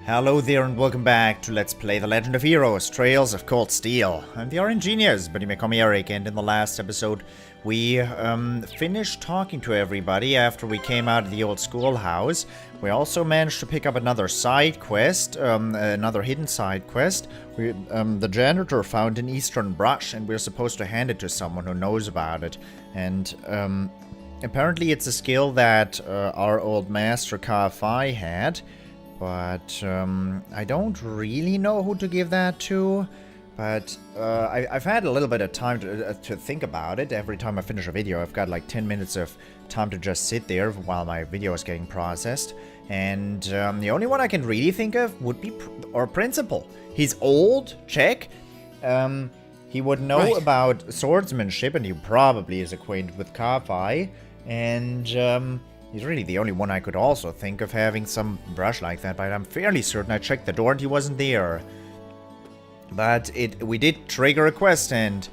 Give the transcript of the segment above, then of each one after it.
Hello there and welcome back to Let's Play The Legend of Heroes, Trails of Cold Steel. I'm the RNGenius, but you may call me Eric, and in the last episode we finished talking to everybody after we came out of the old schoolhouse. We also managed to pick up another side quest, another hidden side quest. The janitor found an eastern brush and we're supposed to hand it to someone who knows about it. And apparently it's a skill that our old master Ka-Fi had. But I don't really know who to give that to. But I've had a little bit of time to think about it. Every time I finish a video, I've got like 10 minutes of time to just sit there while my video is getting processed. And the only one I can really think of would be our principal. He's old, check. He would know about swordsmanship, and he probably is acquainted with Ka-Fi. And he's really the only one I could also think of having some brush like that, but I'm fairly certain I checked the door and he wasn't there. But we did trigger a quest, and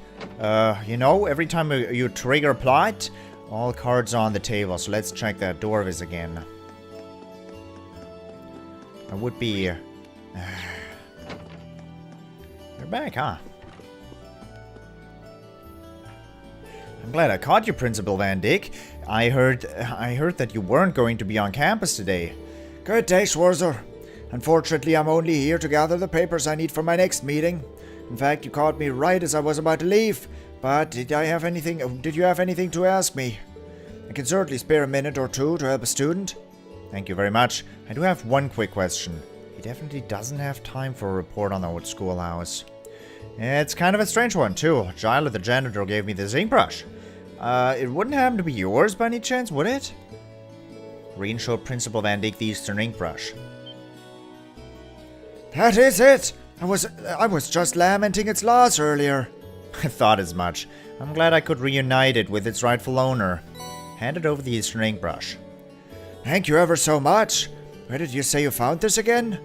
you know, every time you trigger a plot, all cards are on the table. So let's check that door of his again. I would be... You're back, huh? I'm glad I caught you, Principal Van Dyck. I heard that you weren't going to be on campus today. Good day, Schwarzer. Unfortunately, I'm only here to gather the papers I need for my next meeting. In fact, you caught me right as I was about to leave. But did you have anything to ask me? I can certainly spare a minute or two to help a student. Thank you very much. I do have one quick question. He definitely doesn't have time for a report on the old schoolhouse. It's kind of a strange one, too. Giles the janitor gave me this ink brush. It wouldn't happen to be yours by any chance, would it? Rean showed Principal Van Dyck the Eastern ink brush. That is it! I was just lamenting its loss earlier. I thought as much. I'm glad I could reunite it with its rightful owner. Handed over the Eastern ink brush. Thank you ever so much. Where did you say you found this again?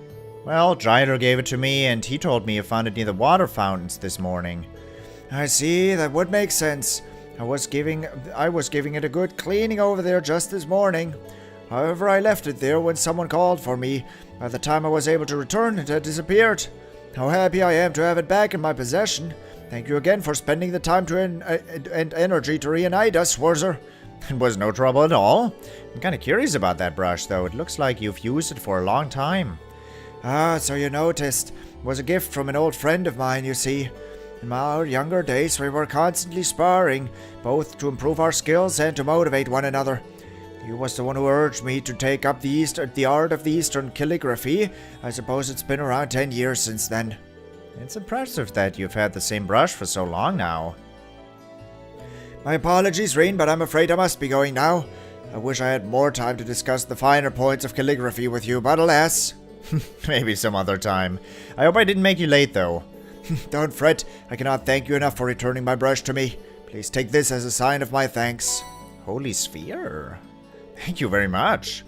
Well, Giles gave it to me, and he told me you found it near the water fountains this morning. I see, that would make sense. I was giving it a good cleaning over there just this morning. However, I left it there when someone called for me. By the time I was able to return, it had disappeared. How happy I am to have it back in my possession. Thank you again for spending the time and energy to reunite us, Schwarzer. It was no trouble at all. I'm kind of curious about that brush, though. It looks like you've used it for a long time. Ah, so you noticed. It was a gift from an old friend of mine, you see. In our younger days, we were constantly sparring, both to improve our skills and to motivate one another. He was the one who urged me to take up the art of the Eastern calligraphy. I suppose it's been around 10 years since then. It's impressive that you've had the same brush for so long now. My apologies, Rean, but I'm afraid I must be going now. I wish I had more time to discuss the finer points of calligraphy with you, but alas. Maybe some other time. I hope I didn't make you late, though. Don't fret, I cannot thank you enough for returning my brush to me. Please take this as a sign of my thanks. Holy sphere. Thank you very much.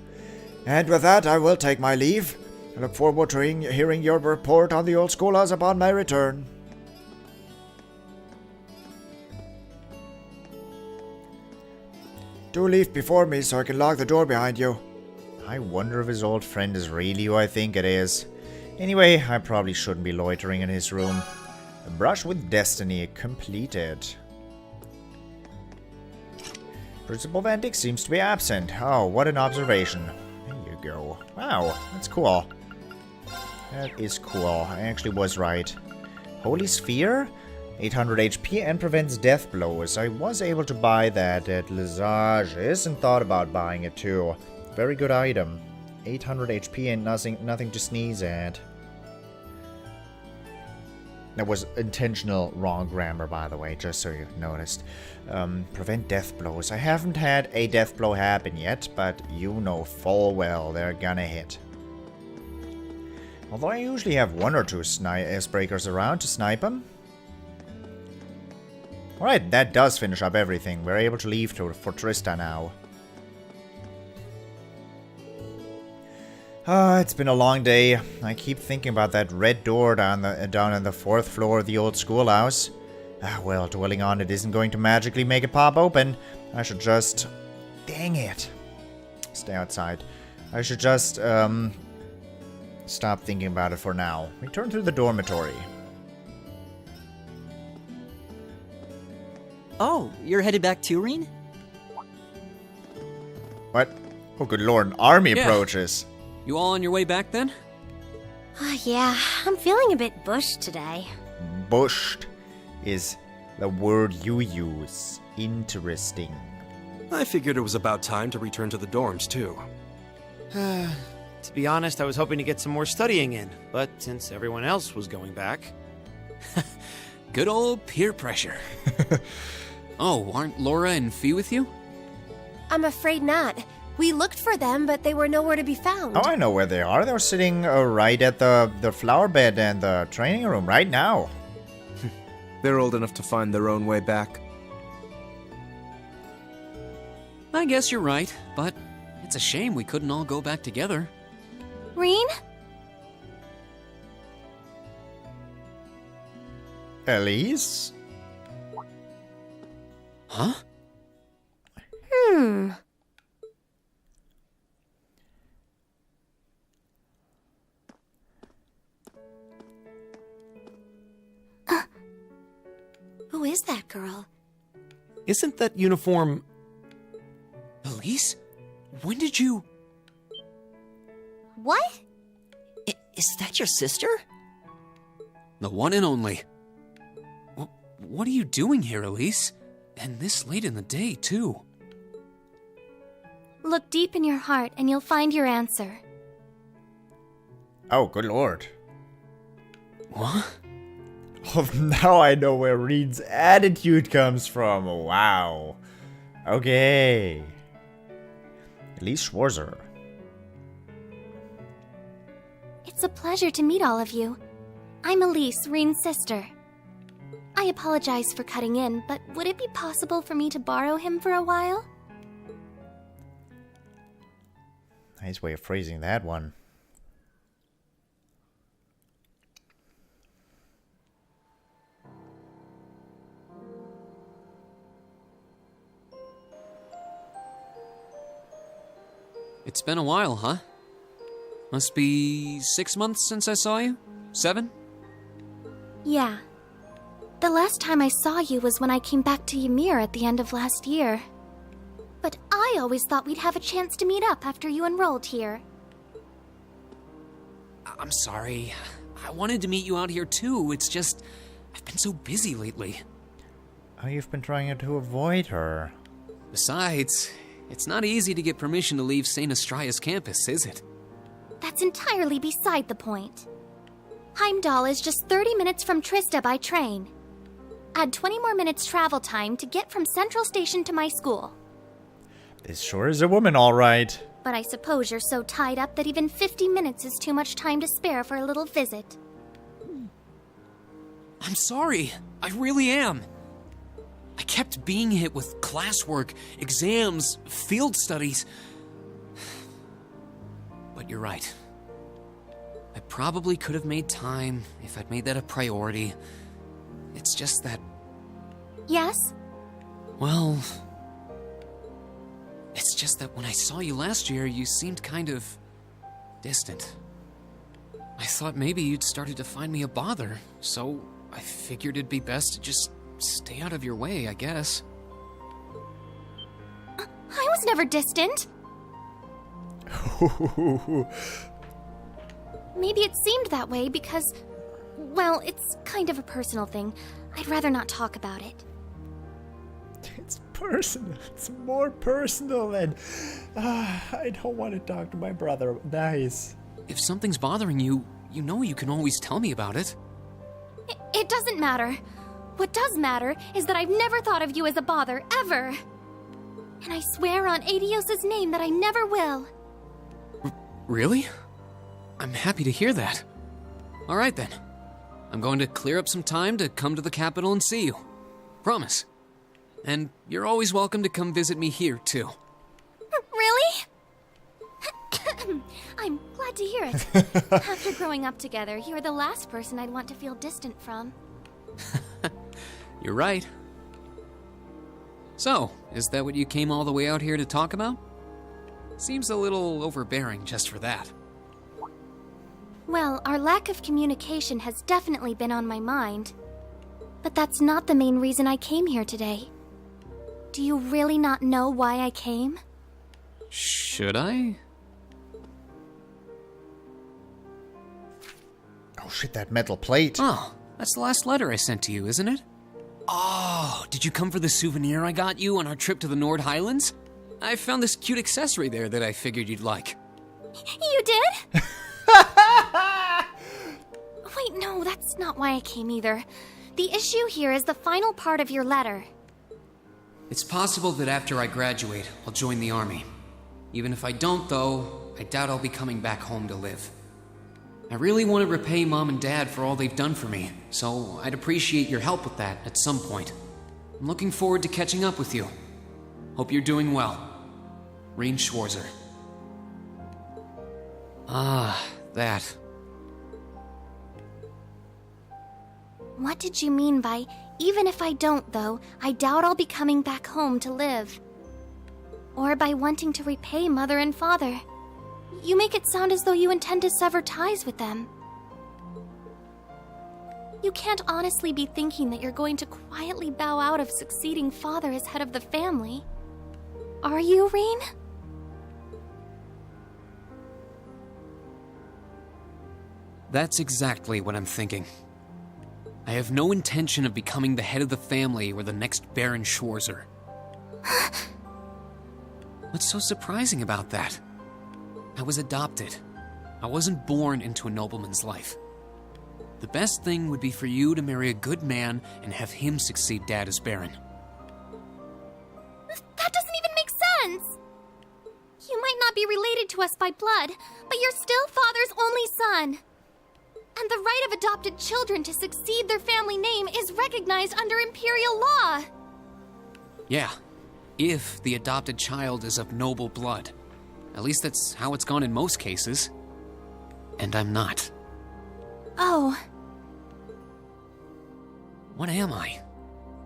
And with that, I will take my leave. I look forward to hearing your report on the old schoolhouse upon my return. Do leave before me so I can lock the door behind you. I wonder if his old friend is really who I think it is. Anyway, I probably shouldn't be loitering in his room. A brush with destiny completed. Principal Van Dyck seems to be absent. Oh, what an observation. There you go. Wow, that's cool. That is cool. I actually was right. Holy Sphere? 800 HP and prevents death blows. I was able to buy that at Lesage's and thought about buying it too. Very good item. 800 HP and nothing to sneeze at. That was intentional wrong grammar, by the way, just so you noticed. Prevent death blows. I haven't had a death blow happen yet, but you know full well they're gonna hit. Although I usually have one or two icebreakers around to snipe them. Alright, that does finish up everything. We're able to leave for Trista now. It's been a long day. I keep thinking about that red door down on the 4th floor of the old schoolhouse. Well, dwelling on it isn't going to magically make it pop open. I should just... Dang it. Stay outside. I should just, stop thinking about it for now. Return to the dormitory. Oh, you're headed back to Rean? What? Oh, good lord, an army Yeah. approaches. You all on your way back then? Yeah, I'm feeling a bit bushed today. Bushed is the word you use. Interesting. I figured it was about time to return to the dorms, too. To be honest, I was hoping to get some more studying in, but since everyone else was going back... Good old peer pressure. Oh, aren't Laura and Fee with you? I'm afraid not. We looked for them, but they were nowhere to be found. Oh, I know where they are. They're sitting right at the flower bed and the training room right now. They're old enough to find their own way back. I guess you're right, but it's a shame we couldn't all go back together. Rean? Elise? Huh? Who is that girl? Isn't that uniform... Elise? When did you... What? Is that your sister? The one and only. What are you doing here, Elise? And this late in the day, too. Look deep in your heart and you'll find your answer. Oh, good lord. What? Oh, now I know where Rean's attitude comes from. Wow. Okay. Elise Schwarzer. It's a pleasure to meet all of you. I'm Elise, Rean's sister. I apologize for cutting in, but would it be possible for me to borrow him for a while? Nice way of phrasing that one. It's been a while, huh? Must be 6 months since I saw you? 7? Yeah. The last time I saw you was when I came back to Ymir at the end of last year. But I always thought we'd have a chance to meet up after you enrolled here. I'm sorry. I wanted to meet you out here too. It's just, I've been so busy lately. Oh, you've been trying to avoid her. Besides, it's not easy to get permission to leave St. Astraea's campus, is it? That's entirely beside the point. Heimdall is just 30 minutes from Trista by train. Add 20 more minutes travel time to get from Central Station to my school. This sure is a woman, all right. But I suppose you're so tied up that even 50 minutes is too much time to spare for a little visit. I'm sorry. I really am. I kept being hit with classwork, exams, field studies. But you're right. I probably could have made time if I'd made that a priority. It's just that, Yes? well... It's just that when I saw you last year, you seemed kind of distant. I thought maybe you'd started to find me a bother, so I figured it'd be best to just stay out of your way, I guess. I was never distant. Maybe it seemed that way because, well, it's kind of a personal thing. I'd rather not talk about it. It's personal. It's more personal than... I don't want to talk to my brother. Nice. If something's bothering you, you know you can always tell me about it. It doesn't matter. What does matter is that I've never thought of you as a bother, ever. And I swear on Adios's name that I never will. Really? I'm happy to hear that. All right then. I'm going to clear up some time to come to the capital and see you. Promise. And you're always welcome to come visit me here, too. Really? I'm glad to hear it. After growing up together, you're the last person I'd want to feel distant from. You're right. So, is that what you came all the way out here to talk about? Seems a little overbearing just for that. Well, our lack of communication has definitely been on my mind. But that's not the main reason I came here today. Do you really not know why I came? Should I? Oh shit, that metal plate. Oh, that's the last letter I sent to you, isn't it? Oh, did you come for the souvenir I got you on our trip to the Nord Highlands? I found this cute accessory there that I figured you'd like. You did? Wait, no, that's not why I came either. The issue here is the final part of your letter. It's possible that after I graduate, I'll join the army. Even if I don't, though, I doubt I'll be coming back home to live. I really want to repay Mom and Dad for all they've done for me, so I'd appreciate your help with that at some point. I'm looking forward to catching up with you. Hope you're doing well. Rean Schwarzer. Ah, that. What did you mean by, even if I don't, though, I doubt I'll be coming back home to live? Or by wanting to repay Mother and Father? You make it sound as though you intend to sever ties with them. You can't honestly be thinking that you're going to quietly bow out of succeeding Father as head of the family. Are you, Rean? That's exactly what I'm thinking. I have no intention of becoming the head of the family or the next Baron Schwarzer. What's so surprising about that? I was adopted. I wasn't born into a nobleman's life. The best thing would be for you to marry a good man and have him succeed Dad as Baron. That doesn't even make sense! You might not be related to us by blood, but you're still Father's only son. And the right of adopted children to succeed their family name is recognized under Imperial law. Yeah, if the adopted child is of noble blood. At least that's how it's gone in most cases. And I'm not. Oh. What am I?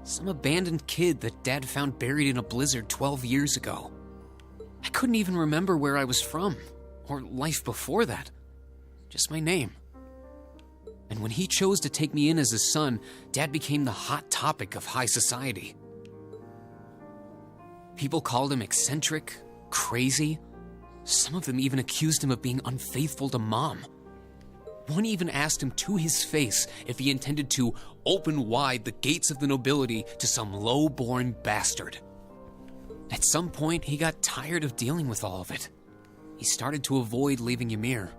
Some abandoned kid that Dad found buried in a blizzard 12 years ago. I couldn't even remember where I was from, or life before that. Just my name. And when he chose to take me in as his son, Dad became the hot topic of high society. People called him eccentric, crazy. Some of them even accused him of being unfaithful to Mom. One even asked him to his face if he intended to open wide the gates of the nobility to some low-born bastard. At some point, he got tired of dealing with all of it. He started to avoid leaving Ymir.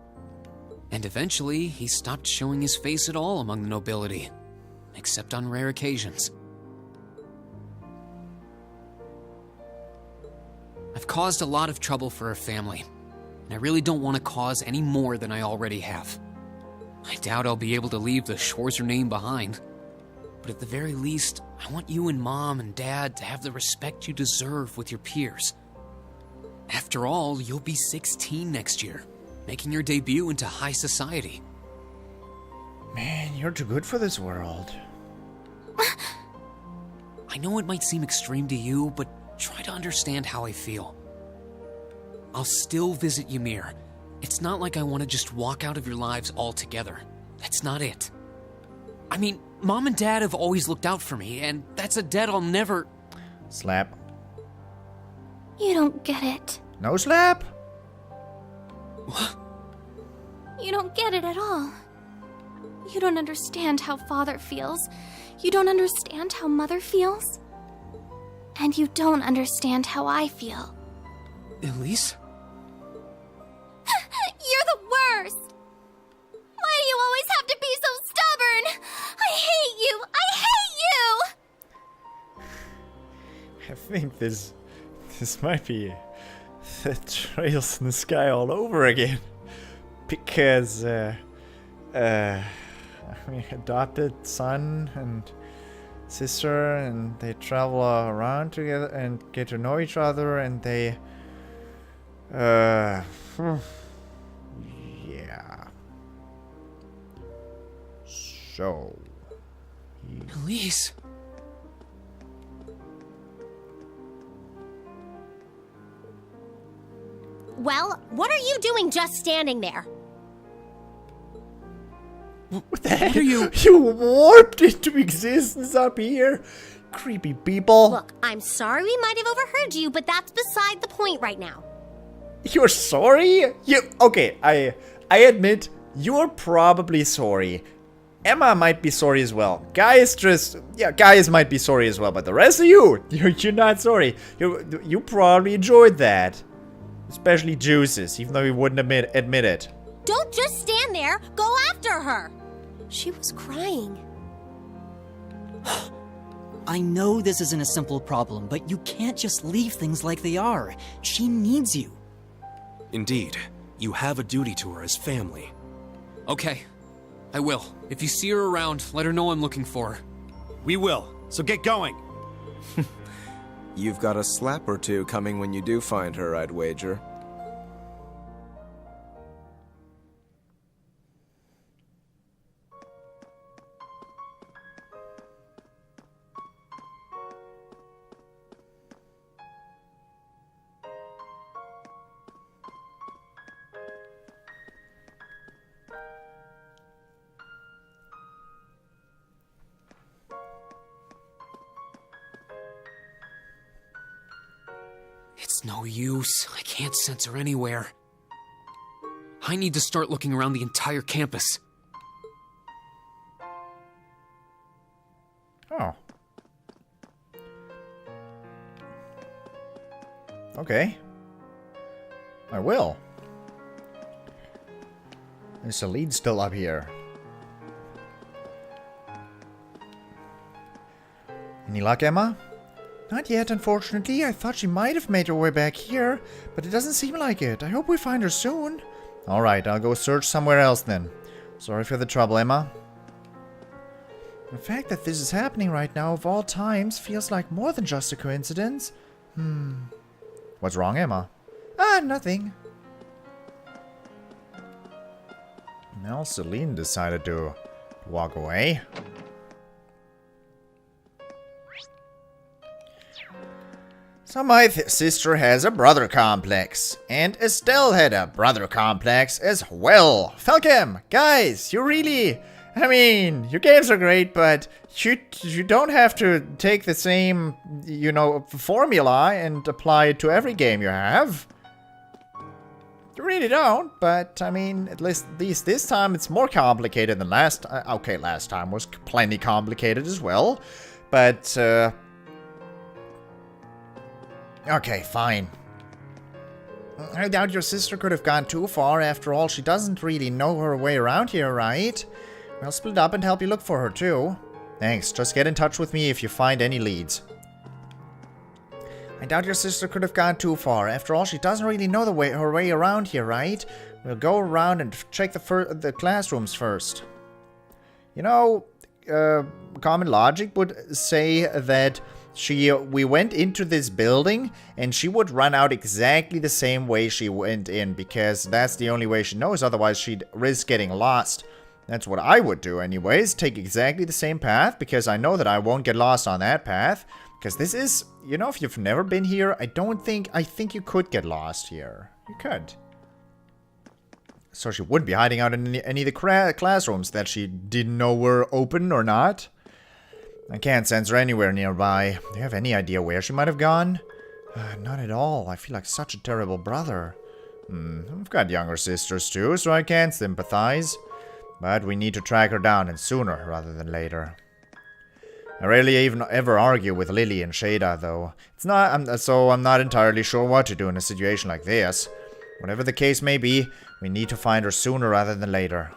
And eventually, he stopped showing his face at all among the nobility, except on rare occasions. I've caused a lot of trouble for our family, and I really don't want to cause any more than I already have. I doubt I'll be able to leave the Schwarzer name behind, but at the very least, I want you and Mom and Dad to have the respect you deserve with your peers. After all, you'll be 16 next year, making your debut into high society. Man, you're too good for this world. I know it might seem extreme to you, but try to understand how I feel. I'll still visit Ymir. It's not like I want to just walk out of your lives altogether. That's not it. I mean, Mom and Dad have always looked out for me, and that's a debt I'll never... Slap. You don't get it. No slap? What? You don't get it at all. You don't understand how Father feels. You don't understand how Mother feels. And you don't understand how I feel. Elise? You're the worst! Why do you always have to be so stubborn? I hate you! I hate you! I think this might be the Trails in the Sky all over again. Because, I mean, adopted son and sister, and they travel around together and get to know each other, and they, yeah. So, Elise? Well, what are you doing just standing there? What the heck? What are you? You warped into existence up here. Creepy people. Look, I'm sorry we might have overheard you, but that's beside the point right now. You're sorry? Okay, I admit, you're probably sorry. Emma might be sorry as well. Guys might be sorry as well, but the rest of you're not sorry. You probably enjoyed that. Especially Juices, even though he wouldn't admit it. Don't just stand there, go after her! She was crying. I know this isn't a simple problem, but you can't just leave things like they are. She needs you. Indeed, you have a duty to her as family. Okay, I will. If you see her around, let her know I'm looking for her. We will, so get going. You've got a slap or two coming when you do find her, I'd wager. It's no use. I can't sense her anywhere. I need to start looking around the entire campus. Oh. Okay. I will. There's a lead still up here. Any luck, Emma? Not yet, unfortunately. I thought she might have made her way back here, but it doesn't seem like it. I hope we find her soon. Alright, I'll go search somewhere else then. Sorry for the trouble, Emma. The fact that this is happening right now, of all times, feels like more than just a coincidence. What's wrong, Emma? Ah, nothing. Now Celine decided to walk away. So my sister has a brother complex, and Estelle had a brother complex as well. Falcom, guys, you really, I mean, your games are great, but you don't have to take the same, you know, formula and apply it to every game you have. You really don't, but I mean, at least this time it's more complicated than last. Okay, last time was plenty complicated as well, but okay, fine. I doubt your sister could have gone too far. After all, she doesn't really know her way around here, right? We'll split up and help you look for her, too. Thanks. Just get in touch with me if you find any leads. I doubt your sister could have gone too far. After all, she doesn't really know her way around here, right? We'll go around and check the classrooms first. You know, common logic would say that we went into this building and she would run out exactly the same way she went in, because that's the only way she knows, otherwise she'd risk getting lost. That's what I would do anyways, take exactly the same path, because I know that I won't get lost on that path. Because this is, you know, if you've never been here, I think you could get lost here. You could. So she wouldn't be hiding out in any of the classrooms that she didn't know were open or not. I can't sense her anywhere nearby. Do you have any idea where she might have gone? Not at all. I feel like such a terrible brother. I've got younger sisters too, so I can sympathize. But we need to track her down, and sooner rather than later. I rarely even ever argue with Lily and Shada, though. I'm not entirely sure what to do in a situation like this. Whatever the case may be, we need to find her sooner rather than later.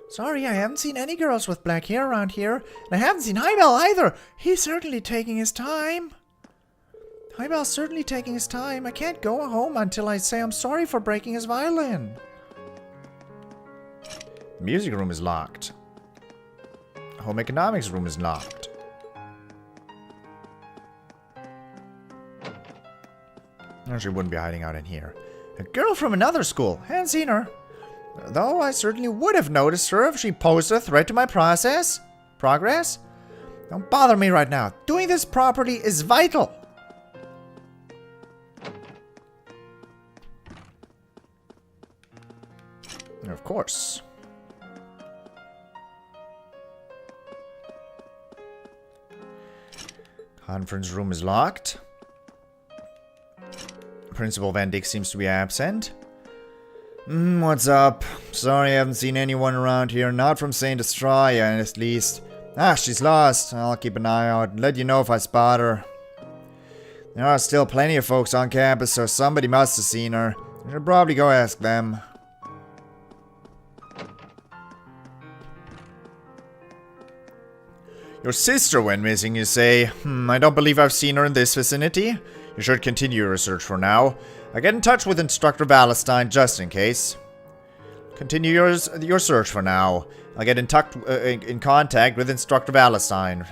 Sorry, I haven't seen any girls with black hair around here. And I haven't seen Highbell either. He's certainly taking his time. Highbell's certainly taking his time. I can't go home until I say I'm sorry for breaking his violin. The music room is locked. Home economics room is locked. No, she wouldn't be hiding out in here. A girl from another school. Haven't seen her. Though I certainly would have noticed her if she posed a threat to my progress. Don't bother me right now. Doing this properly is vital. Of course. Conference room is locked. Principal Van Dyck seems to be absent. What's up? Sorry I haven't seen anyone around here. Not from St. Estrella, at least. Ah, she's lost. I'll keep an eye out and let you know if I spot her. There are still plenty of folks on campus, so somebody must have seen her. I should probably go ask them. Your sister went missing, you say? I don't believe I've seen her in this vicinity. You should continue your research for now. I'll get in touch with Instructor Valentine just in case. Continue your search for now. I'll get in contact with Instructor Valentine.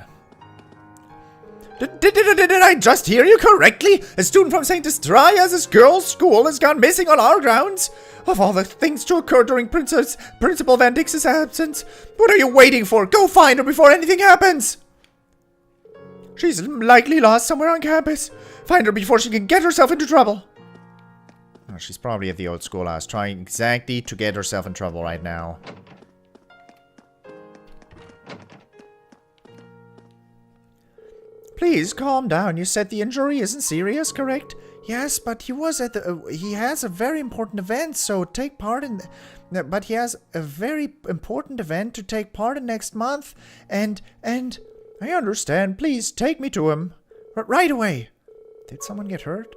Did I just hear you correctly? A student from St. Estrella's girls' school has gone missing on our grounds? Of all the things to occur during Principal Van Dyck's absence, what are you waiting for? Go find her before anything happens! She's likely lost somewhere on campus. Find her before she can get herself into trouble. Oh, she's probably at the old schoolhouse, trying exactly to get herself in trouble right now. Please, calm down. You said the injury isn't serious, correct? Yes, but he was at the... he has a very important event, so take part in... but he has a very important event to take part in next month, and... I understand. Please, take me to him. Right away. Did someone get hurt?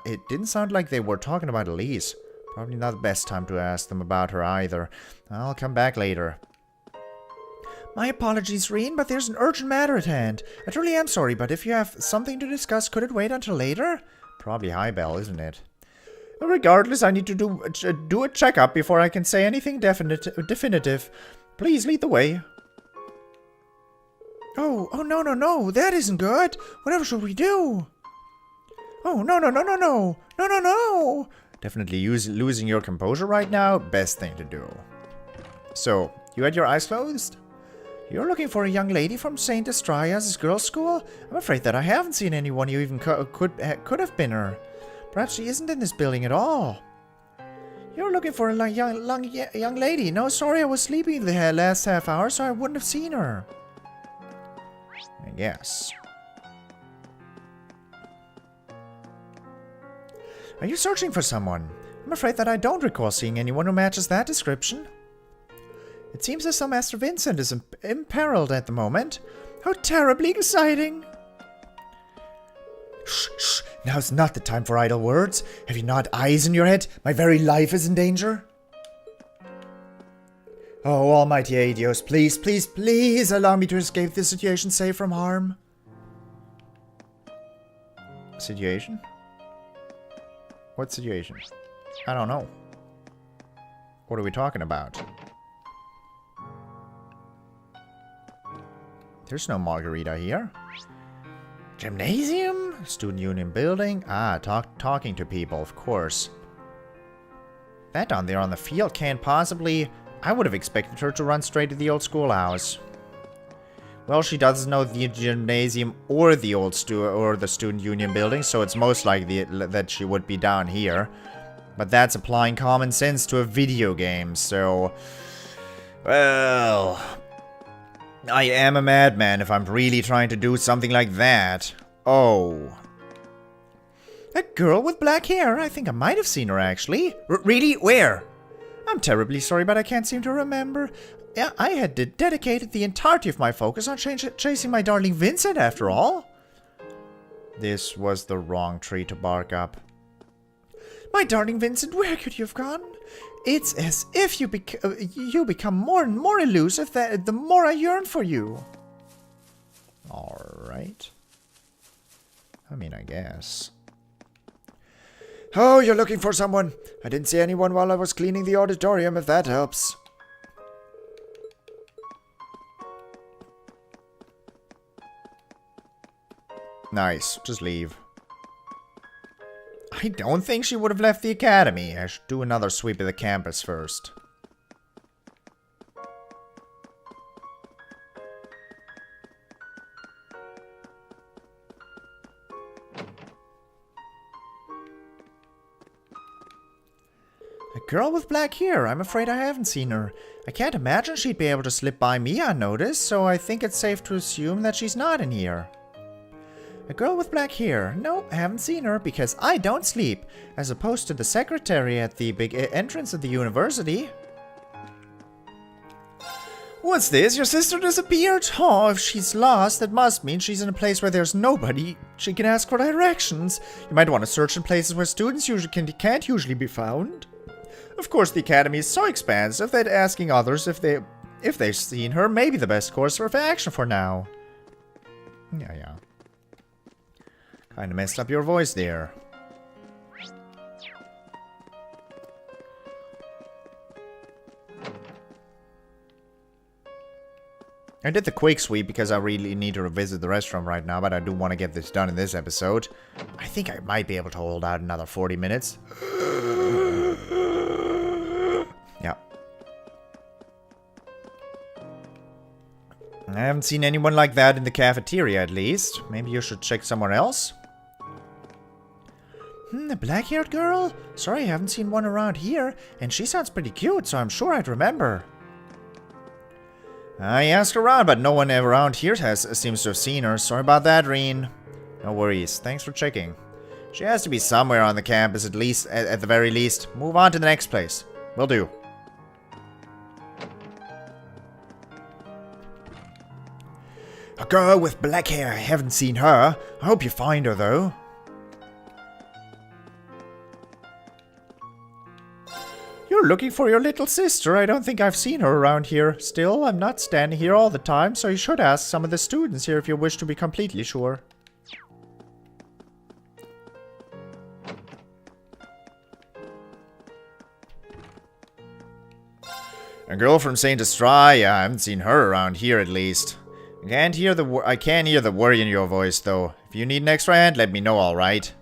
It didn't sound like they were talking about Elise. Probably not the best time to ask them about her either. I'll come back later. My apologies, Rean, but there's an urgent matter at hand. I truly am sorry, but if you have something to discuss, could it wait until later? Probably Highbell, isn't it? Regardless, I need to do a checkup before I can say anything definitive. Please lead the way. Oh, no, that isn't good. Whatever should we do? Oh, no. Definitely losing your composure right now, best thing to do. So, you had your eyes closed? You're looking for a young lady from St. Estrella's girls' school? I'm afraid that I haven't seen anyone who even could have been her. Perhaps she isn't in this building at all. You're looking for a young lady. No, sorry, I was sleeping the last half hour, so I wouldn't have seen her. I guess. Are you searching for someone? I'm afraid that I don't recall seeing anyone who matches that description. It seems as though Master Vincent is imperiled at the moment. How terribly exciting! Shh. Now's not the time for idle words. Have you not eyes in your head? My very life is in danger. Oh, almighty Adios, please allow me to escape this situation safe from harm. Situation? What situation? I don't know. What are we talking about? There's no margarita here. Gymnasium? Student union building? Ah, talking to people, of course. That down there on the field can't possibly... I would have expected her to run straight to the old schoolhouse. Well, she doesn't know the gymnasium or the old student union building, so it's most likely that she would be down here. But that's applying common sense to a video game, so... Well... I am a madman if I'm really trying to do something like that. Oh. A girl with black hair. I think I might have seen her, actually. Really? Where? I'm terribly sorry, but I can't seem to remember. I had dedicated the entirety of my focus on chasing my darling Vincent, after all. This was the wrong tree to bark up. My darling Vincent, where could you have gone? It's as if you become more and more elusive the more I yearn for you. Alright. I mean, I guess. Oh, you're looking for someone. I didn't see anyone while I was cleaning the auditorium, if that helps. Nice. Just leave. I don't think she would have left the academy. I should do another sweep of the campus first. A girl with black hair. I'm afraid I haven't seen her. I can't imagine she'd be able to slip by me unnoticed, so I think it's safe to assume that she's not in here. A girl with black hair. No, I haven't seen her because I don't sleep, as opposed to the secretary at the big entrance of the university. What's this? Your sister disappeared? Oh, if she's lost, that must mean she's in a place where there's nobody. She can ask for directions. You might want to search in places where students can't usually be found. Of course, the academy is so expansive that asking others if they've seen her may be the best course of action for now. Yeah. Kinda messed up your voice there. I did the quick sweep because I really need to revisit the restaurant right now, but I do want to get this done in this episode. I think I might be able to hold out another 40 minutes. Yeah. I haven't seen anyone like that in the cafeteria, at least. Maybe you should check somewhere else? The black-haired girl? Sorry, I haven't seen one around here, and she sounds pretty cute, so I'm sure I'd remember. I asked around, but no one around here seems to have seen her. Sorry about that, Rean. No worries. Thanks for checking. She has to be somewhere on the campus, at the very least. Move on to the next place. Will do. A girl with black hair. I haven't seen her. I hope you find her, though. You're looking for your little sister. I don't think I've seen her around here. Still, I'm not standing here all the time, so you should ask some of the students here if you wish to be completely sure. A girl from St. Estraya. I haven't seen her around here, at least. I can't hear the worry in your voice, though. If you need an extra hand, let me know, alright?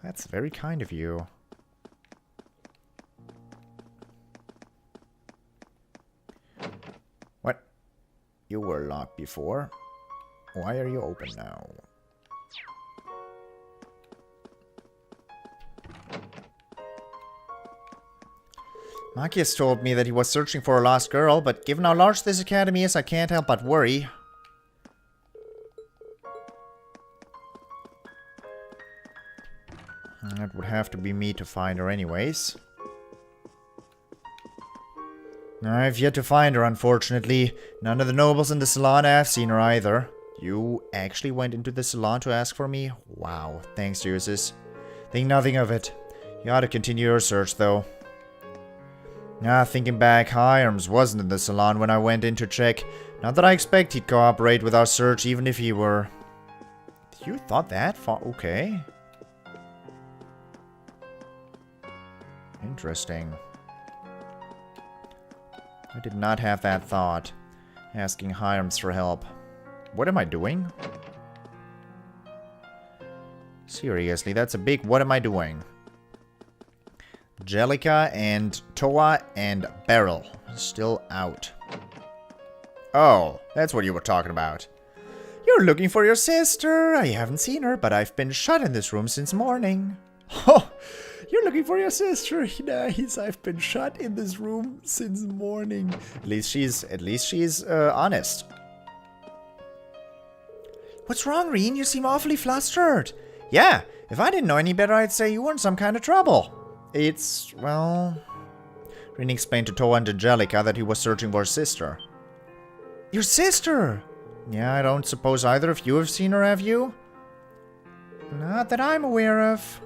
That's very kind of you. What? You were locked before. Why are you open now? Machias told me that he was searching for a lost girl, but given how large this academy is, I can't help but worry. It would have to be me to find her anyways. I've yet to find her, unfortunately. None of the nobles in the salon have seen her either. You actually went into the salon to ask for me? Wow, thanks, Ulysses. Think nothing of it. You ought to continue your search, though. Thinking back, Hiram's wasn't in the salon when I went in to check. Not that I expect he'd cooperate with our search, even if he were. You thought that far? Okay. Interesting. I did not have that thought. Asking Hiram's for help. What am I doing? Seriously, that's a big what am I doing? Jellica and Toa and Beryl. Still out. Oh, that's what you were talking about. You're looking for your sister. I haven't seen her, but I've been shut in this room since morning. Oh, you're looking for your sister. Nice. I've been shut in this room since morning. At least she's honest. What's wrong, Rean? You seem awfully flustered. Yeah, if I didn't know any better, I'd say you were in some kind of trouble. It's, well... Rean explained to Toa and Angelica that he was searching for his sister. Your sister? Yeah, I don't suppose either of you have seen her, have you? Not that I'm aware of.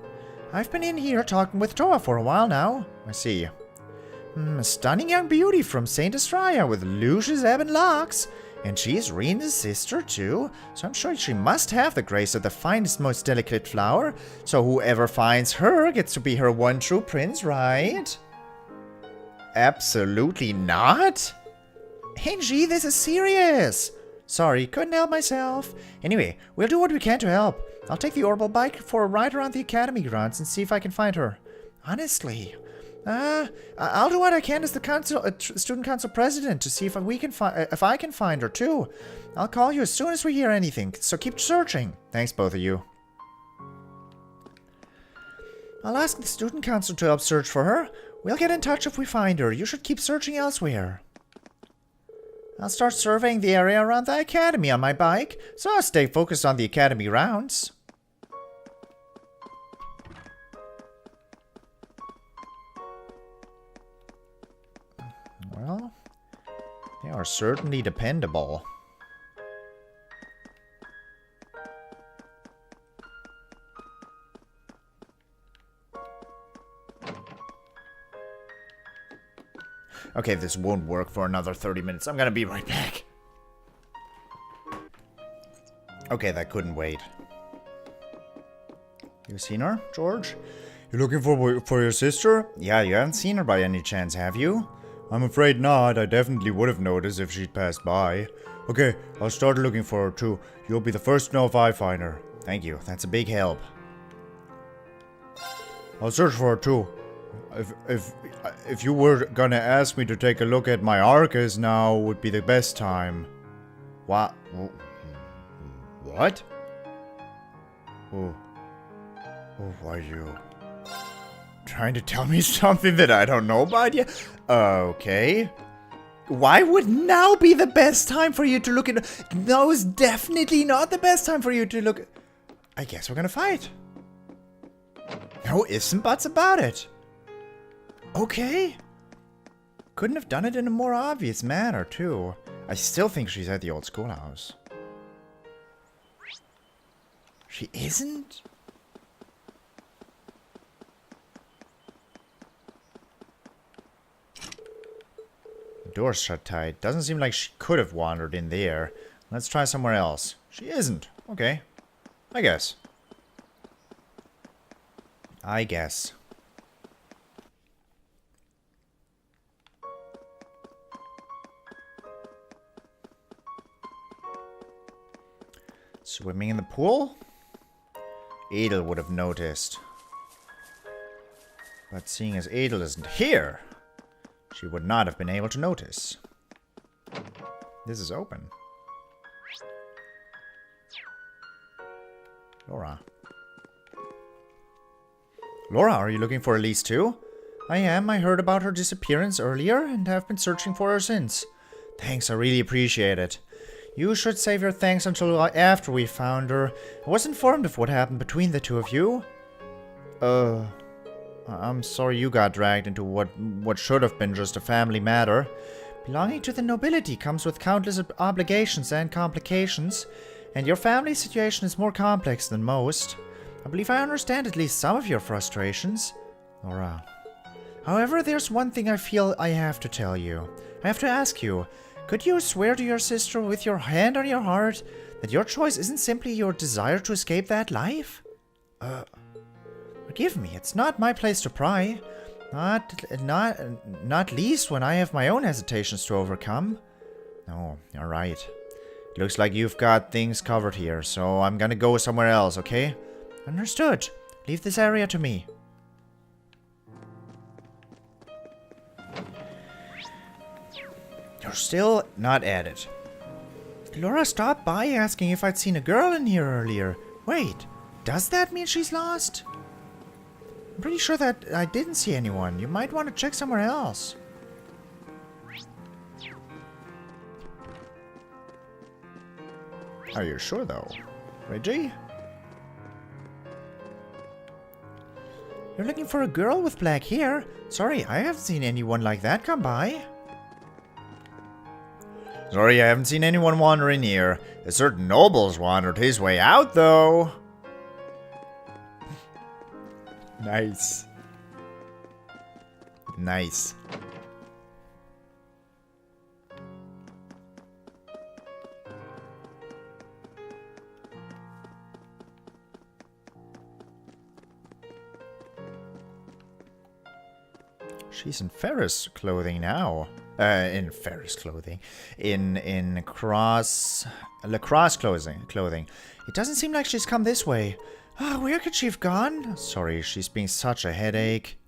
I've been in here talking with Toa for a while now. I see. A stunning young beauty from St. Estraya with luscious ebon locks. And she's Rean's sister too, so I'm sure she must have the grace of the finest, most delicate flower. So whoever finds her gets to be her one true prince, right? Absolutely not. Angie, this is serious. Sorry, couldn't help myself. Anyway, we'll do what we can to help. I'll take the orbital bike for a ride around the academy grounds and see if I can find her. Honestly. I'll do what I can as the student council president to see if I can find her too. I'll call you as soon as we hear anything, so keep searching. Thanks, both of you. I'll ask the student council to help search for her. We'll get in touch if we find her. You should keep searching elsewhere. I'll start surveying the area around the academy on my bike, so I'll stay focused on the academy rounds. Well, they are certainly dependable. Okay, this won't work for another 30 minutes. I'm gonna be right back. Okay, that couldn't wait. You seen her, George? You looking for your sister? Yeah, you haven't seen her by any chance, have you? I'm afraid not. I definitely would have noticed if she'd passed by. Okay, I'll start looking for her too. You'll be the first to know if I find her. Thank you. That's a big help. I'll search for her too. If you were gonna ask me to take a look at my Arcus now would be the best time. What? What? Oh, are you trying to tell me something that I don't know about yet? Okay. Why would now be the best time for you to look at? No, it's definitely not the best time for you to look at. I guess we're gonna fight. No ifs and buts about it. Okay. Couldn't have done it in a more obvious manner, too. I still think she's at the old schoolhouse. She isn't? The door's shut tight. Doesn't seem like she could have wandered in there. Let's try somewhere else. She isn't. Okay. I guess. Swimming in the pool? Adel would have noticed. But seeing as Adel isn't here, she would not have been able to notice. This is open. Laura. Laura, are you looking for Elise too? I am. I heard about her disappearance earlier and have been searching for her since. Thanks, I really appreciate it. You should save your thanks until after we found her. I was informed of what happened between the two of you. I'm sorry you got dragged into what should have been just a family matter. Belonging to the nobility comes with countless obligations and complications, and your family situation is more complex than most. I believe I understand at least some of your frustrations. Laura. However, there's one thing I feel I have to tell you. I have to ask you. Could you swear to your sister with your hand on your heart that your choice isn't simply your desire to escape that life? Forgive me, it's not my place to pry. Not least when I have my own hesitations to overcome. No, you're right. Looks like you've got things covered here, so I'm gonna go somewhere else, okay? Understood. Leave this area to me. You're still not at it. Laura stopped by asking if I'd seen a girl in here earlier. Wait, does that mean she's lost? I'm pretty sure that I didn't see anyone. You might want to check somewhere else. Are you sure though? Reggie? You're looking for a girl with black hair? Sorry, I haven't seen anyone like that come by. Sorry, I haven't seen anyone wander in here. A certain noble's wandered his way out, though. Nice. Nice. She's in Ferris clothing now. In Ferris clothing. In lacrosse clothing. It doesn't seem like she's come this way. Where could she have gone? Sorry, she's being such a headache.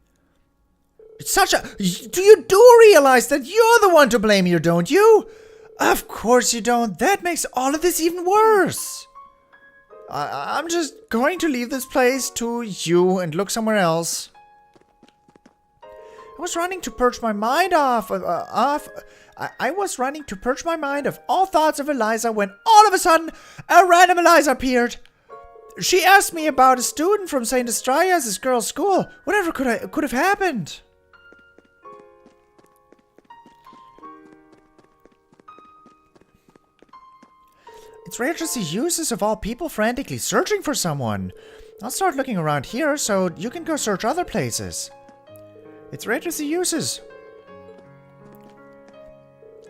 You do realize that you're the one to blame here, don't you? Of course you don't. That makes all of this even worse. I'm just going to leave this place to you and look somewhere else. I was running to purge my mind I was running to purge my mind of all thoughts of Eliza when all of a sudden a random Eliza appeared. She asked me about a student from St. Estrias' girls' school. Whatever could have happened? It's rare to see uses of all people frantically searching for someone. I'll start looking around here so you can go search other places. It's rare to see uses.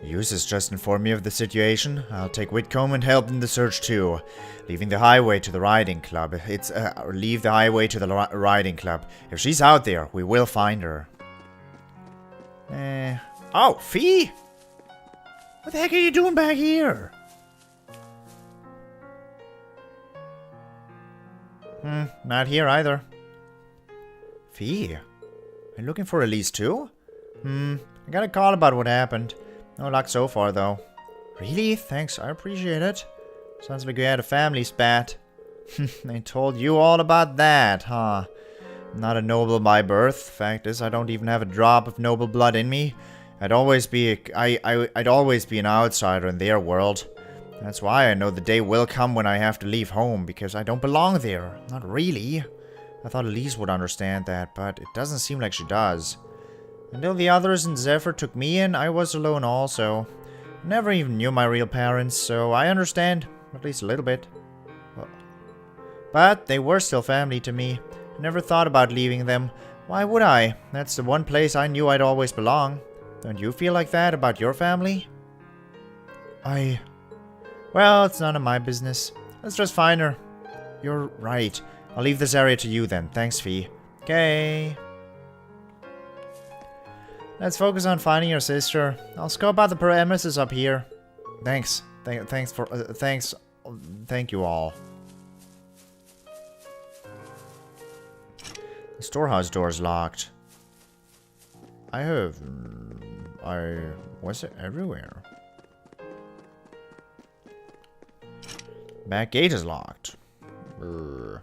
Uses just inform me of the situation. I'll take Whitcomb and help in the search too. Leaving the highway to the riding club. Leave the highway to the riding club. If she's out there, we will find her. Oh, Fee! What the heck are you doing back here? Not here either. Fee? Are you looking for Elise too? I got a call about what happened. No luck so far, though. Really? Thanks, I appreciate it. Sounds like we had a family spat. They told you all about that, huh? I'm not a noble by birth. Fact is, I don't even have a drop of noble blood in me. I'd always be an outsider in their world. That's why I know the day will come when I have to leave home, because I don't belong there. Not really. I thought Elise would understand that, but it doesn't seem like she does. Until the others and Zephyr took me in, I was alone also. Never even knew my real parents, so I understand. At least a little bit. But they were still family to me. I never thought about leaving them. Why would I? That's the one place I knew I'd always belong. Don't you feel like that about your family? Well, it's none of my business. Let's just find her. You're right. I'll leave this area to you then. Thanks, Fee. Okay. Let's focus on finding your sister. I'll scope out the premises up here. Thanks. Thanks. Thank you all. The storehouse door's locked. Was it everywhere? Back gate is locked. Are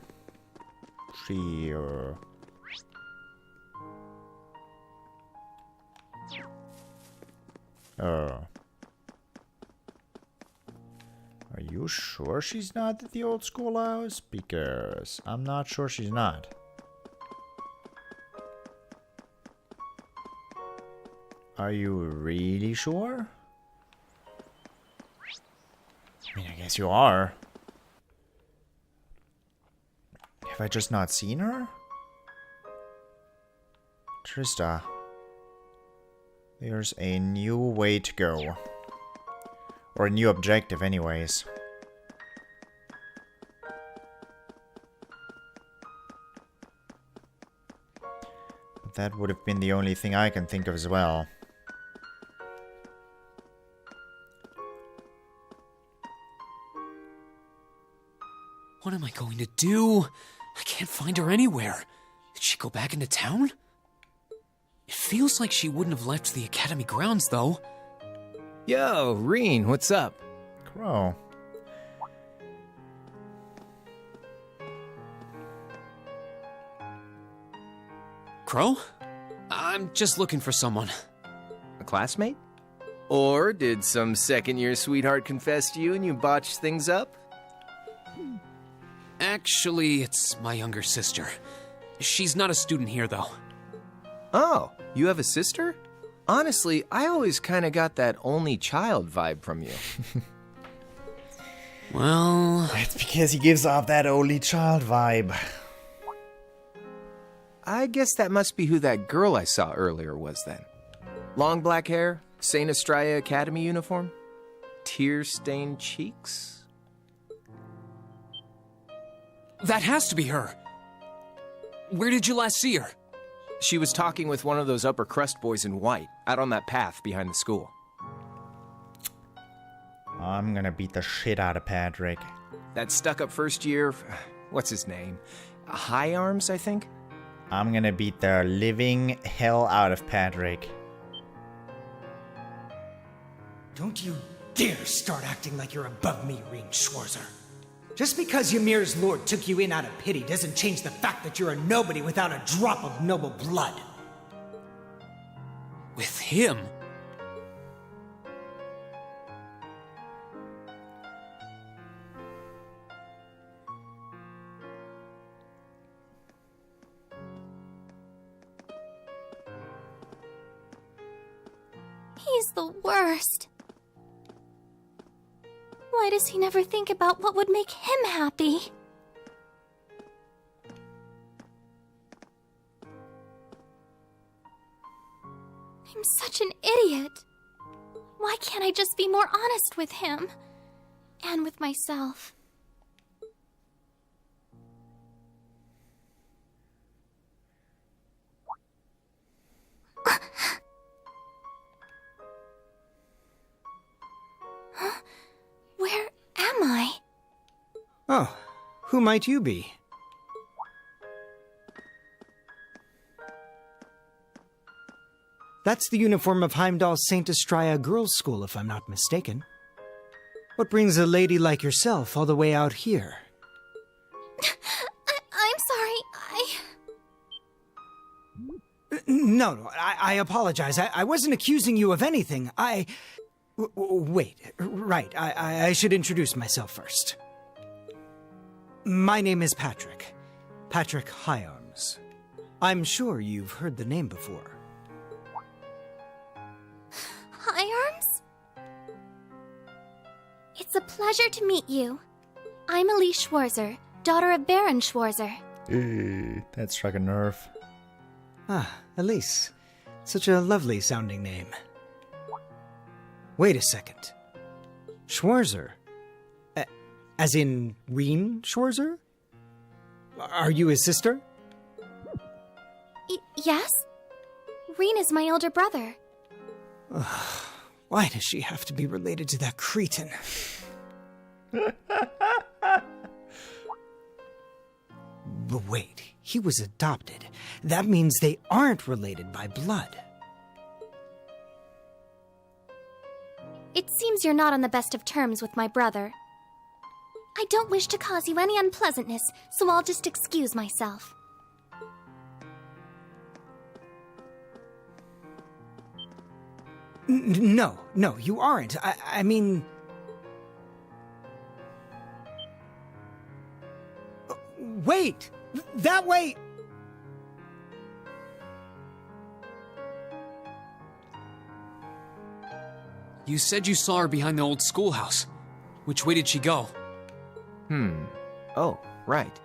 you sure she's not at the old schoolhouse? Because I'm not sure she's not. Are you really sure? I mean, I guess you are. Have I just not seen her? Trista. There's a new way to go. Or a new objective, anyways. But that would have been the only thing I can think of as well. What am I going to do? I can't find her anywhere. Did she go back into town? It feels like she wouldn't have left the academy grounds, though. Yo, Rean, what's up? Crow. Crow? I'm just looking for someone. A classmate? Or did some second-year sweetheart confess to you and you botched things up? Actually, it's my younger sister. She's not a student here, though. Oh, you have a sister? Honestly, I always kind of got that only child vibe from you. Well... It's because he gives off that only child vibe. I guess that must be who that girl I saw earlier was then. Long black hair, St. Estrias Academy uniform, tear-stained cheeks. That has to be her. Where did you last see her? She was talking with one of those upper crust boys in white, out on that path behind the school. I'm gonna beat the shit out of Patrick. That stuck-up first year... What's his name? High Arms, I think? I'm gonna beat the living hell out of Patrick. Don't you dare start acting like you're above me, Rean Schwarzer. Just because Ymir's lord took you in out of pity doesn't change the fact that you're a nobody without a drop of noble blood. With him? He's the worst. Why does he never think about what would make him happy? I'm such an idiot. Why can't I just be more honest with him? And with myself? Huh? Where am I? Oh, who might you be? That's the uniform of Heimdall's St. Estrella Girls' School, if I'm not mistaken. What brings a lady like yourself all the way out here? I'm sorry, No, I apologize. I wasn't accusing you of anything. Wait, right, I should introduce myself first. My name is Patrick. Patrick Higharms. I'm sure you've heard the name before. Higharms? It's a pleasure to meet you. I'm Elise Schwarzer, daughter of Baron Schwarzer. That struck a nerve. Ah, Elise. Such a lovely sounding name. Wait a second. Schwarzer? As in Rean Schwarzer? Are you his sister? Yes? Rean is my elder brother. Why does she have to be related to that cretin? But wait, he was adopted. That means they aren't related by blood. It seems you're not on the best of terms with my brother. I don't wish to cause you any unpleasantness, so I'll just excuse myself. No, you aren't. I mean... Wait! That way! You said you saw her behind the old schoolhouse. Which way did she go? Oh, right.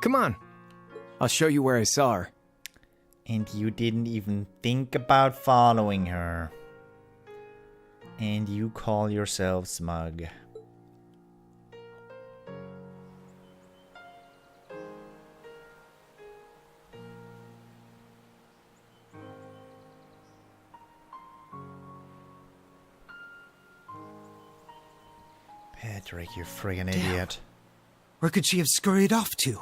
Come on. I'll show you where I saw her. And you didn't even think about following her. And you call yourself smug. Patrick, you friggin' idiot. Where could she have scurried off to?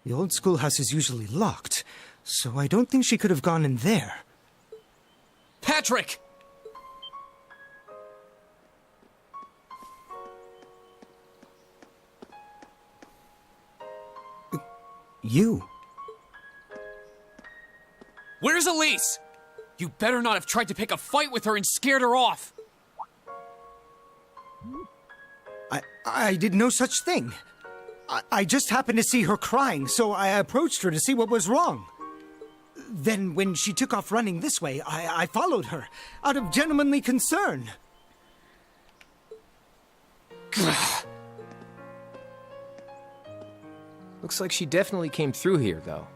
The old schoolhouse is usually locked, so I don't think she could have gone in there. Patrick! You? Where's Elise? You better not have tried to pick a fight with her and scared her off. I did no such thing. I just happened to see her crying, so I approached her to see what was wrong. Then, when she took off running this way, I followed her, out of gentlemanly concern. Looks like she definitely came through here, though.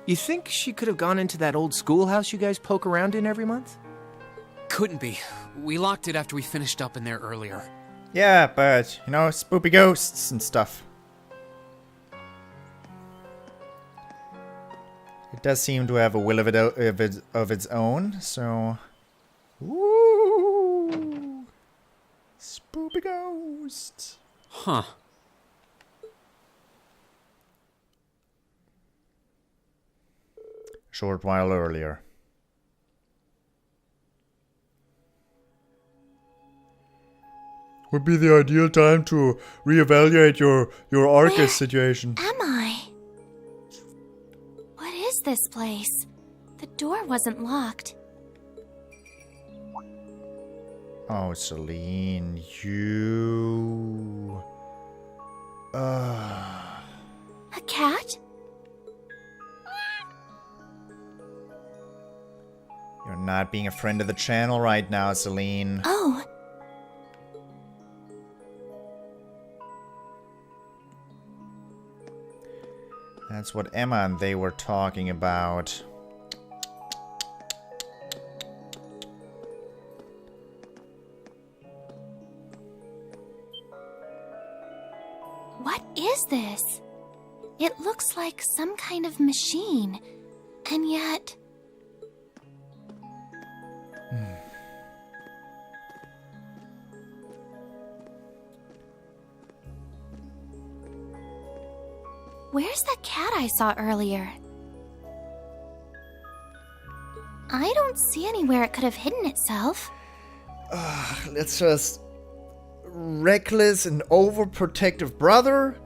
You think she could have gone into that old schoolhouse you guys poke around in every month? Couldn't be. We locked it after we finished up in there earlier. Yeah, but, you know, spoopy ghosts and stuff. It does seem to have a will of its own, so... Ooh! Spoopy ghosts! Huh. Short while earlier. Would be the ideal time to reevaluate your Arcus situation. Am I? What is this place? The door wasn't locked. Oh, Celine, you... A cat? You're not being a friend of the channel right now, Celine. Oh. That's what Emma and they were talking about. What is this? It looks like some kind of machine, and yet... Where's that cat I saw earlier? I don't see anywhere it could have hidden itself. It's just... reckless and overprotective brother?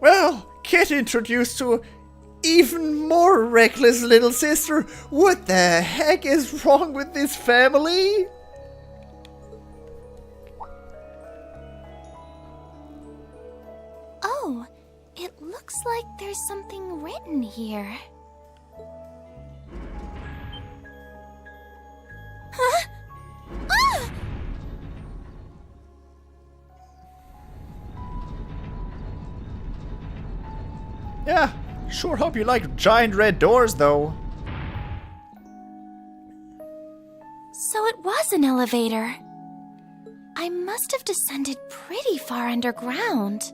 Well, get introduced to even more reckless little sister. What the heck is wrong with this family? Oh, it looks like there's something written here. Huh? Ah! Yeah, sure hope you like giant red doors, though. So it was an elevator. I must have descended pretty far underground.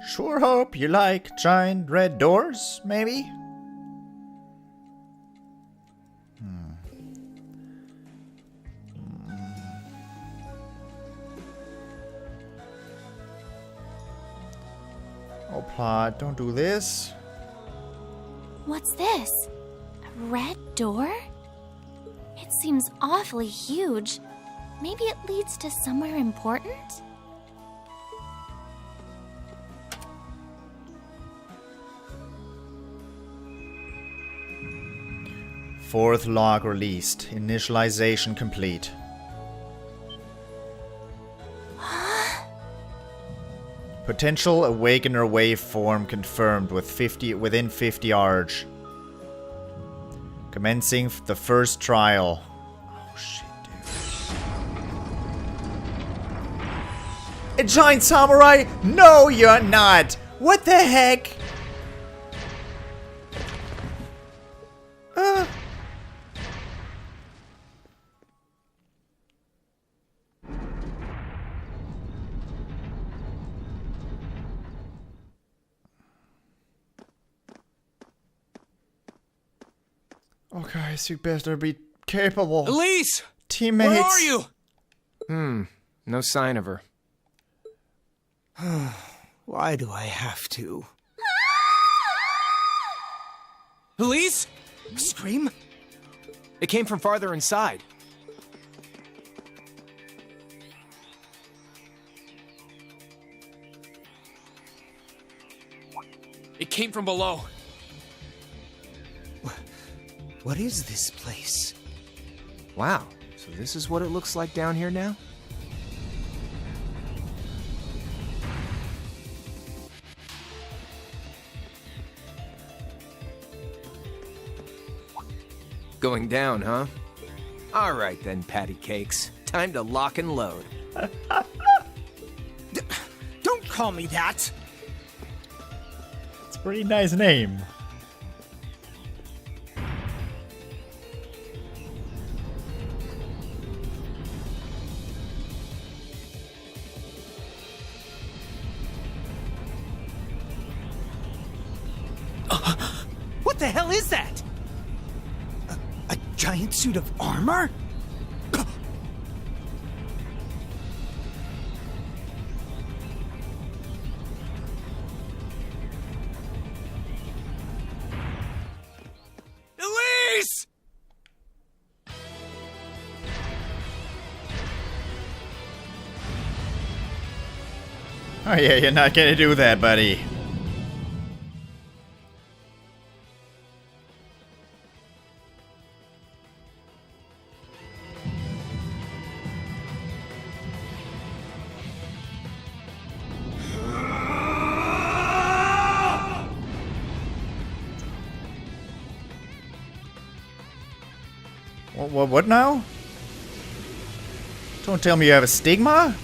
Sure hope you like giant red doors, maybe? Oh, plot, don't do this. What's this? A red door? It seems awfully huge. Maybe it leads to somewhere important? Fourth log released. Initialization complete. Potential Awakener waveform confirmed with within 50 ARG. Commencing the first trial. Oh shit, dude. A giant samurai? No, you're not! What the heck? Oh, guys, you better be capable. Elise! Teammates! Where are you? No sign of her. Why do I have to? Elise? Scream? It came from farther inside. It came from below. What is this place? Wow, so this is what it looks like down here now? Going down, huh? Alright then, patty cakes. Time to lock and load. Don't call me that! It's a pretty nice name. What the hell is that? A giant suit of armor? Elise! Oh yeah, you're not gonna do that, buddy. What now? Don't tell me you have a stigma?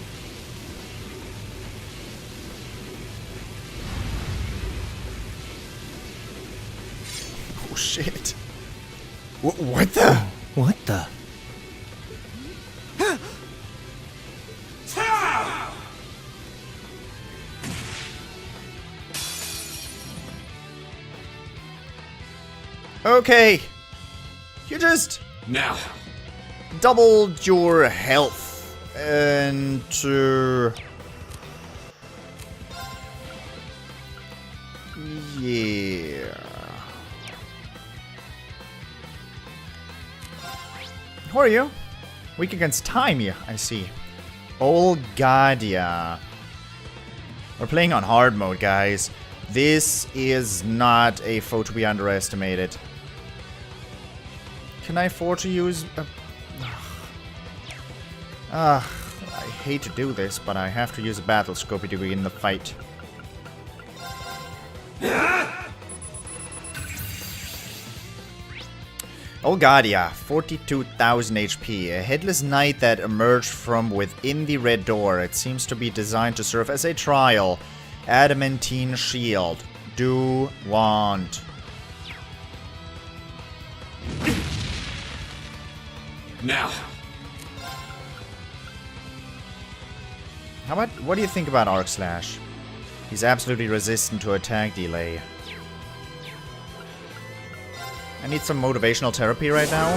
Oh shit. What the? What the? Okay. You just Now. doubled your health. And yeah. Who are you? Weak against time, yeah, I see. Olgadia. We're playing on hard mode, guys. This is not a foe to be underestimated. Can I afford to use... I hate to do this, but I have to use a battle scopy to begin the fight. Olgadia, 42,000 HP. A headless knight that emerged from within the red door. It seems to be designed to serve as a trial. Adamantine shield. Do want. Now. How about, what do you think about Arc Slash? He's absolutely resistant to attack delay. I need some motivational therapy right now.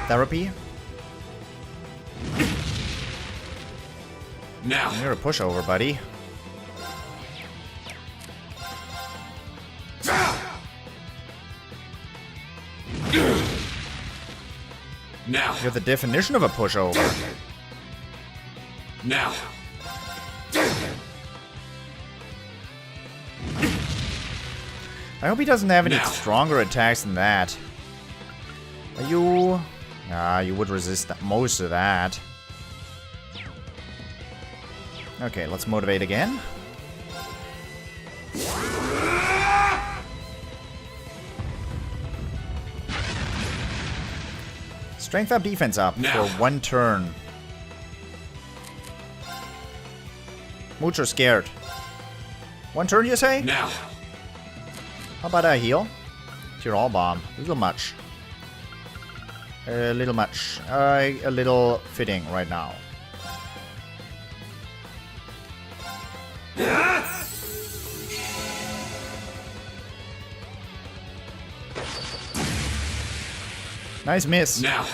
Therapy? Now. You're a pushover, buddy. Now. You're the definition of a pushover. Now. I hope he doesn't have any Now. stronger attacks than that. Are you... Ah, you would resist most of that. Okay, let's motivate again. Strength up, defense up Now. for 1 turn. Mucho scared. 1 turn, you say? Now. How about I heal? Cure all bomb. A little much. A little much. A little fitting right now. Nice miss. Now.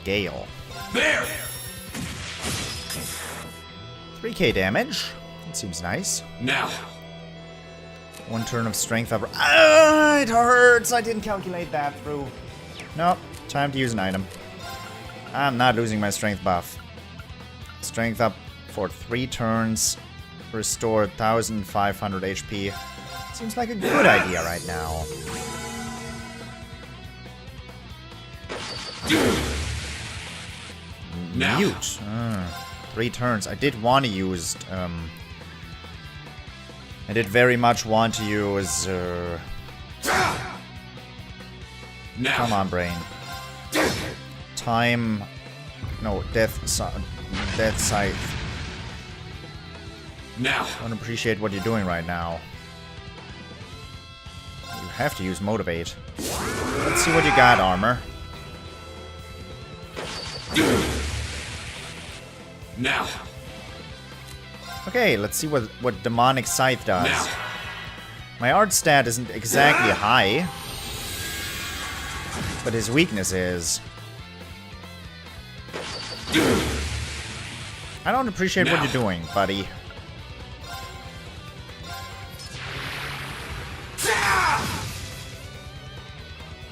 Gale. There. 3k damage. That seems nice. Now. 1 turn of strength up. Ah, it hurts. I didn't calculate that through. Nope. Time to use an item. I'm not losing my strength buff. Strength up for 3 turns. Restore 1,500 HP. Seems like a good idea right now. Now. Mute. 3 turns. I did want to use... I did very much want to use... Now. Come on, brain. Time... No, Death Scythe. Now. I don't appreciate what you're doing right now. You have to use Motivate. Let's see what you got, Armor. Now. Okay, let's see what Demonic Scythe does. Now. My art stat isn't exactly high, but his weakness is. I don't appreciate what Now. you're doing, buddy.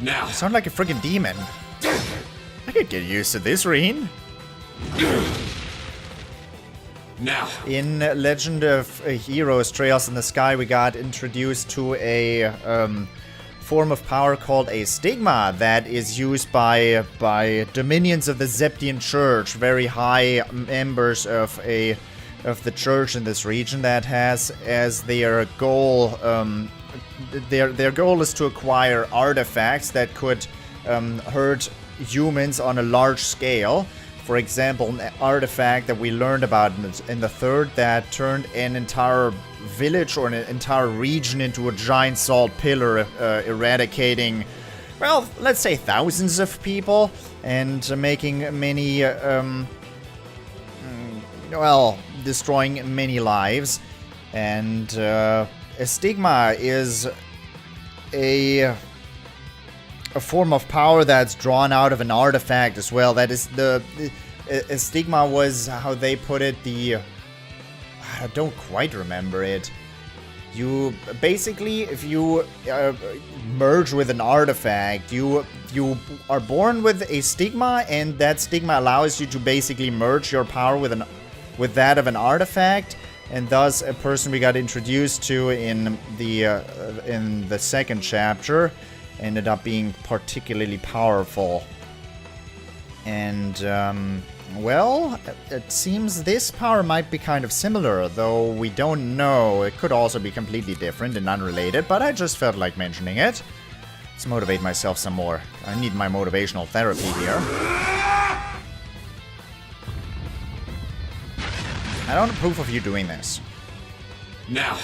Now. You sound like a friggin' demon. I could get used to this, Rean. Now. In Legend of Heroes Trails in the Sky, we got introduced to a form of power called a stigma that is used by dominions of the Zeptian Church, very high members of the church in this region, that has as their goal their goal is to acquire artifacts that could hurt humans on a large scale. For example, an artifact that we learned about in the third that turned an entire village or an entire region into a giant salt pillar, eradicating, well, let's say thousands of people, and making many, well, destroying many lives. And a stigma is a form of power that's drawn out of an artifact as well. That is a stigma was how they put it. I don't quite remember it. You basically, if you merge with an artifact, you are born with a stigma, and that stigma allows you to basically merge your power with that of an artifact. And thus, a person we got introduced to in the second chapter ended up being particularly powerful. And, well, it seems this power might be kind of similar, though we don't know. It could also be completely different and unrelated, but I just felt like mentioning it. Let's motivate myself some more. I need my motivational therapy here. I don't approve of you doing this. Now.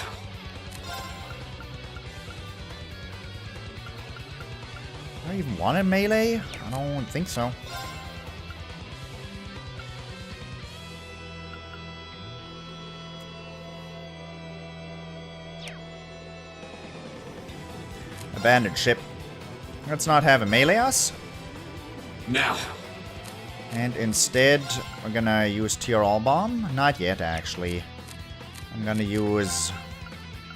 Do I even want a melee? I don't think so. Abandoned ship. Let's not have a melee us. Now. And instead, we're gonna use Tier All Bomb. Not yet, actually. I'm gonna use...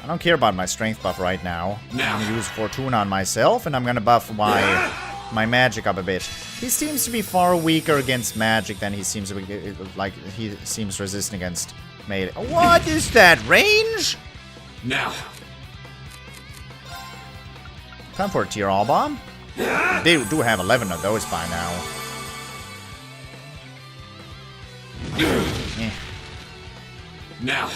I don't care about my strength buff right now. Now. I'm gonna use Fortuna on myself, and I'm gonna buff my magic up a bit. He seems to be far weaker against magic than he seems to be, like, he seems resistant against melee. What is that, range? Now. Time for a Tier All Bomb. They do have 11 of those by now. Now.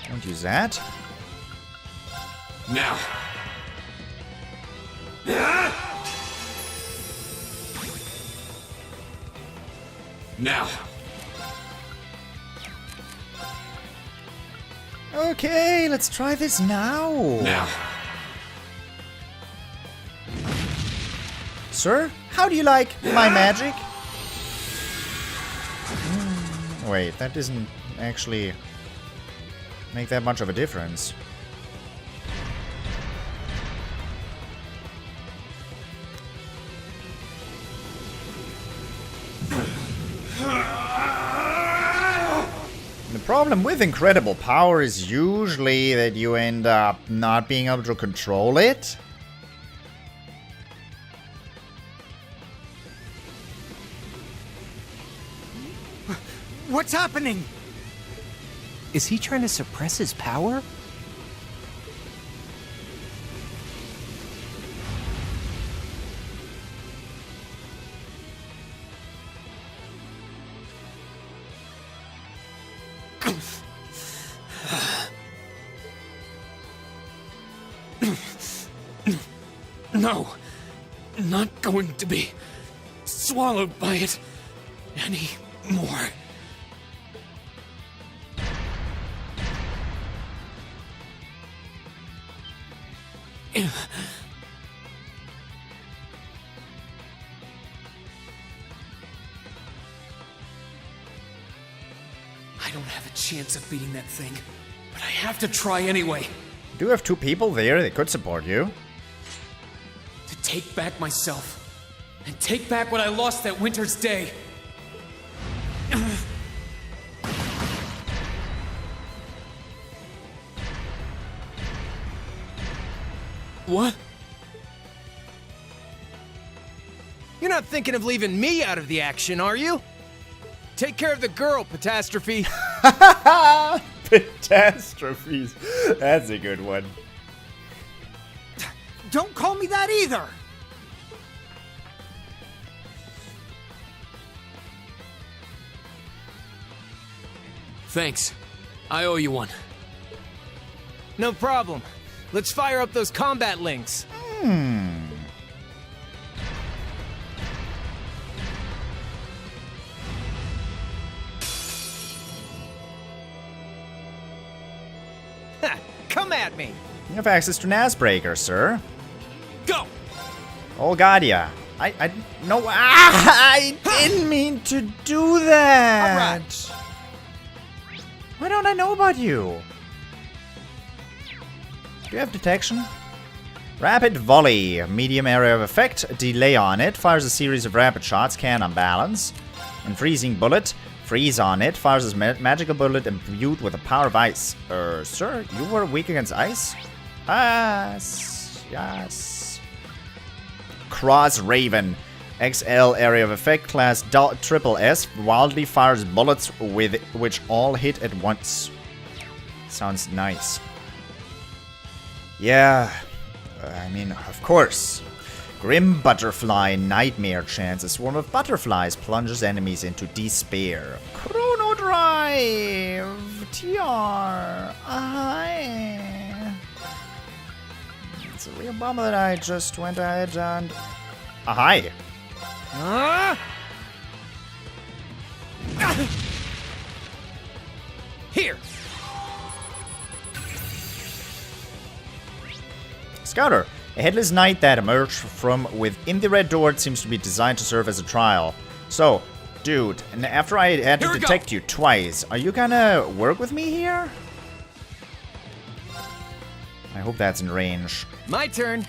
Don't use that. Now. Now. Okay, let's try this now. Now. Sir, how do you like my magic? Wait, that doesn't actually make that much of a difference. The problem with incredible power is usually that you end up not being able to control it. What's happening? Is he trying to suppress his power? No, not going to be swallowed by it anymore. I don't have a chance of beating that thing, but I have to try anyway. You do have two people there that could support you. To take back myself, and take back what I lost that winter's day. What? You're not thinking of leaving me out of the action, are you? Take care of the girl, Catastrophe. Catastrophes. That's a good one. Don't call me that either! Thanks. I owe you one. No problem. Let's fire up those combat links. Ha! Come at me! You have access to Nasbreaker, sir. Go! Oh god, yeah. No, I didn't mean to do that. Alright. Why don't I know about you? Do you have detection? Rapid volley, medium area of effect, delay on it, fires a series of rapid shots, can unbalance. And freezing bullet, freeze on it, fires a magical bullet imbued with the power of ice. Sir, you were weak against ice? Yes. Cross Raven, XL area of effect, class SSS, wildly fires bullets with which all hit at once. Sounds nice. Yeah, I mean, of course. Grim Butterfly Nightmare Chance. A swarm of butterflies plunges enemies into despair. Chrono Drive! TR! It's a real bummer that I just went ahead and... Hi! Here! Scouter, a headless knight that emerged from within the red door seems to be designed to serve as a trial. So, dude, and after I had to detect you twice, are you gonna work with me here? I hope that's in range. My turn.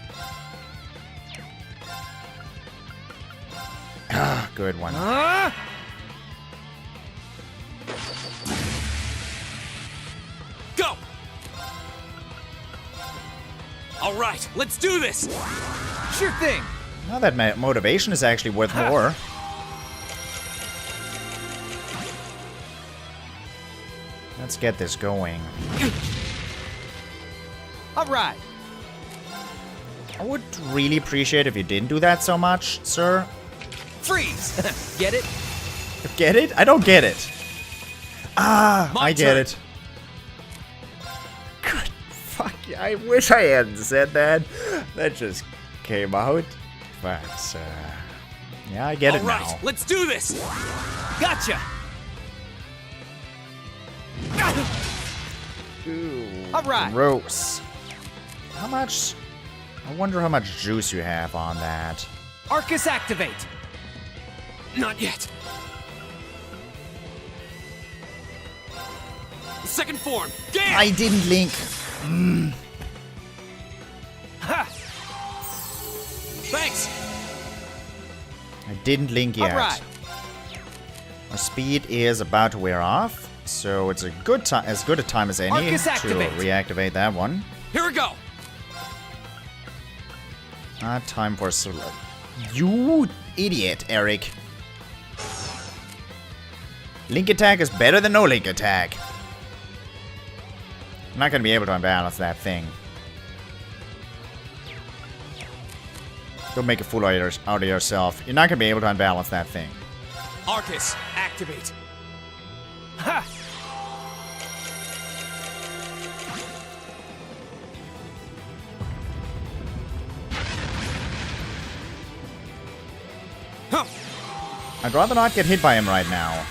Ah, good one. Go! All right, let's do this. Sure thing. Now that motivation is actually worth more. Let's get this going. All right. I would really appreciate if you didn't do that so much, sir. Freeze! Get it? Get it? I don't get it. Ah, My I get turn. it. Good fuck, I wish I hadn't said that. That just came out. But, yeah, I get it All right, now. let's do this. Gotcha! Ooh, all right. Gross. How much... I wonder how much juice you have on that. Arcus activate! Not yet. Second form. Damn! I didn't link. Ha! Thanks. I didn't link yet. All right. My speed is about to wear off, so it's a good time, as good a time as any Arcus to activate. reactivate that one. Here we go. Time for you idiot, Eric. Link attack is better than no link attack. I'm not gonna be able to unbalance that thing. Don't make a fool out of yourself. You're not gonna be able to unbalance that thing. Arcus, activate. Ha! Huh. I'd rather not get hit by him right now.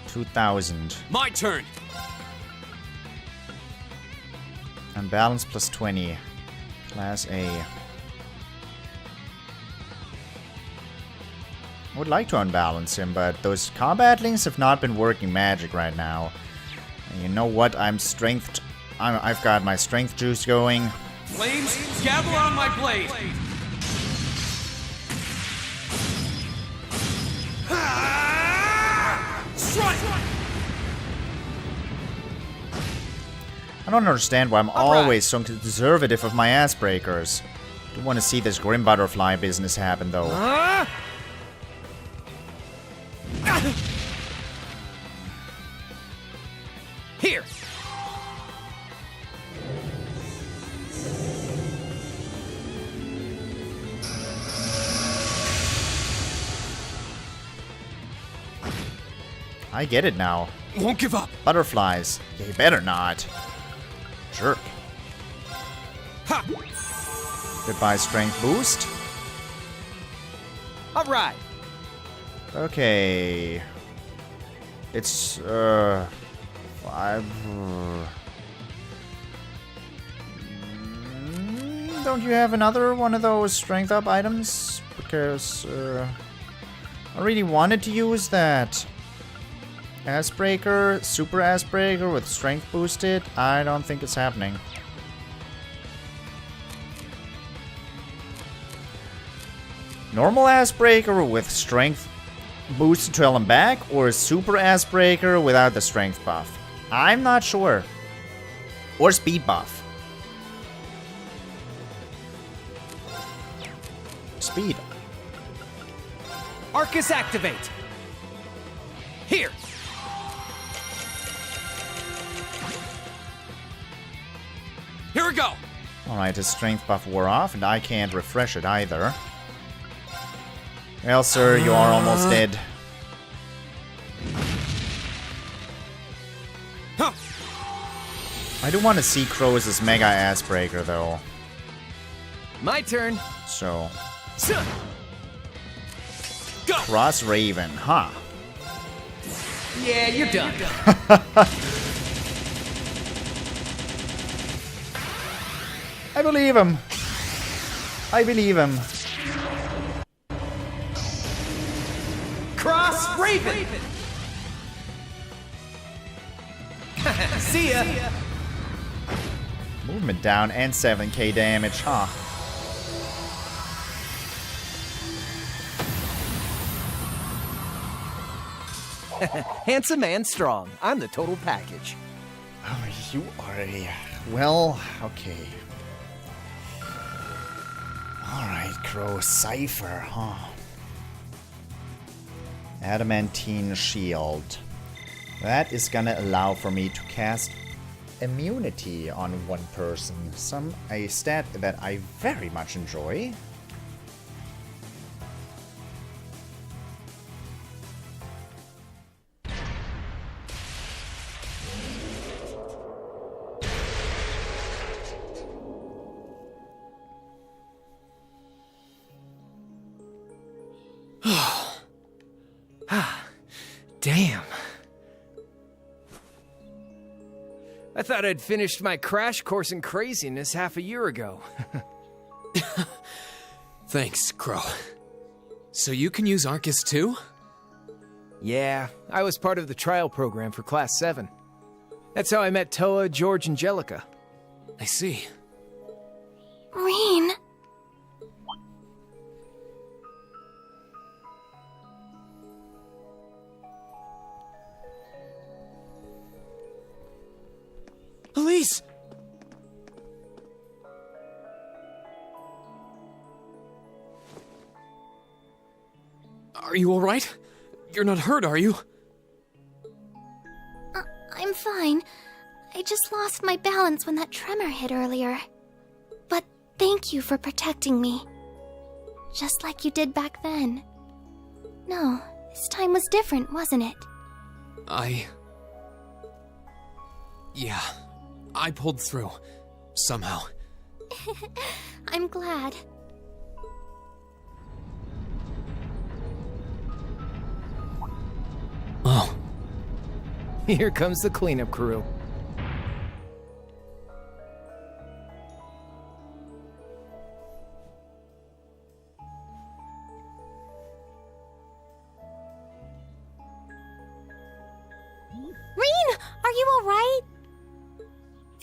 2,000. My turn. Unbalance plus 20. Class A. I would like to unbalance him, but those combat links have not been working magic right now. And you know what? I've got my strength juice going. Flames, gather on my blade. Strike! I don't understand why I'm always so conservative of my ass breakers. Don't want to see this Grim Butterfly business happen, though. Here. I get it now. Won't give up. Butterflies. Yeah, you better not. Goodbye, strength boost. All right. Okay. It's, 5. Don't you have another one of those strength up items? Because, I really wanted to use that. Icebreaker, super Icebreaker with strength boosted. I don't think it's happening. Normal Icebreaker with strength boosted to hell and back, or super Icebreaker without the strength buff? I'm not sure. Or speed buff. Speed. Arcus activate. Here. Here we go. Alright, his strength buff wore off, and I can't refresh it either. Well, sir, you are almost dead. Huh. I do want to see Crow's Mega Icebreaker, though. My turn. So. Go. Cross Raven, huh? Yeah, you're done. I believe him. I believe him. Cross Raven. See ya. Movement down and 7k damage, huh? Handsome and strong. I'm the total package. Oh, you are a... Well, okay. Alright, Crow Cypher, huh? Adamantine Shield. That is gonna allow for me to cast immunity on one person. A stat that I very much enjoy. Damn. I thought I'd finished my crash course in craziness half a year ago. Thanks, Crow. So you can use Arcus too? Yeah, I was part of the trial program for Class VII. That's how I met TloH, George, and Jellica. I see. Rean. Elise! Are you alright? You're not hurt, are you? I'm fine. I just lost my balance when that tremor hit earlier. But thank you for protecting me. Just like you did back then. No, this time was different, wasn't it? Yeah. I pulled through. Somehow. I'm glad. Oh. Here comes the cleanup crew. Rean, are you alright?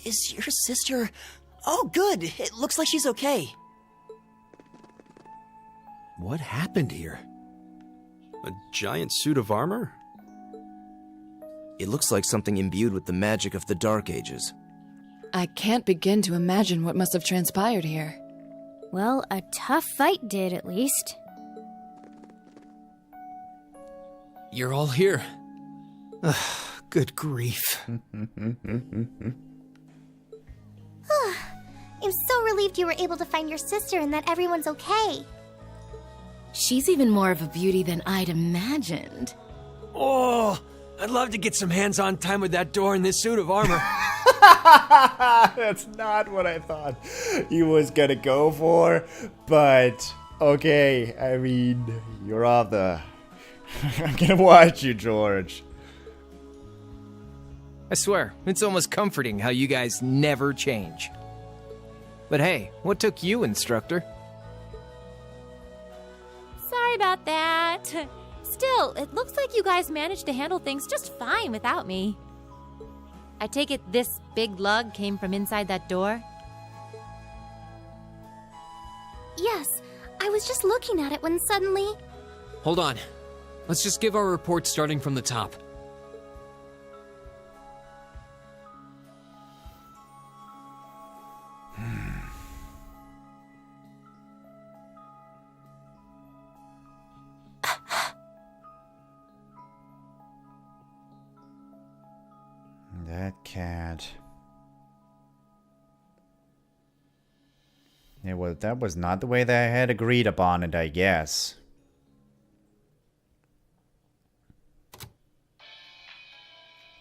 Is your sister... Oh, good. It looks like she's okay. What happened here? A giant suit of armor? It looks like something imbued with the magic of the Dark Ages. I can't begin to imagine what must have transpired here. Well, a tough fight did, at least. You're all here. Good grief. I'm so relieved you were able to find your sister and that everyone's okay. She's even more of a beauty than I'd imagined. Oh, I'd love to get some hands-on time with that door in this suit of armor. That's not what I thought he was gonna go for, but okay, I mean, you're off the... I'm gonna watch you, George. I swear, it's almost comforting how you guys never change. But hey, what took you, instructor? Sorry about that. Still, it looks like you guys managed to handle things just fine without me. I take it this big lug came from inside that door? Yes, I was just looking at it when suddenly... Hold on. Let's just give our report starting from the top. That cat. Yeah, well, that was not the way they had agreed upon it, I guess.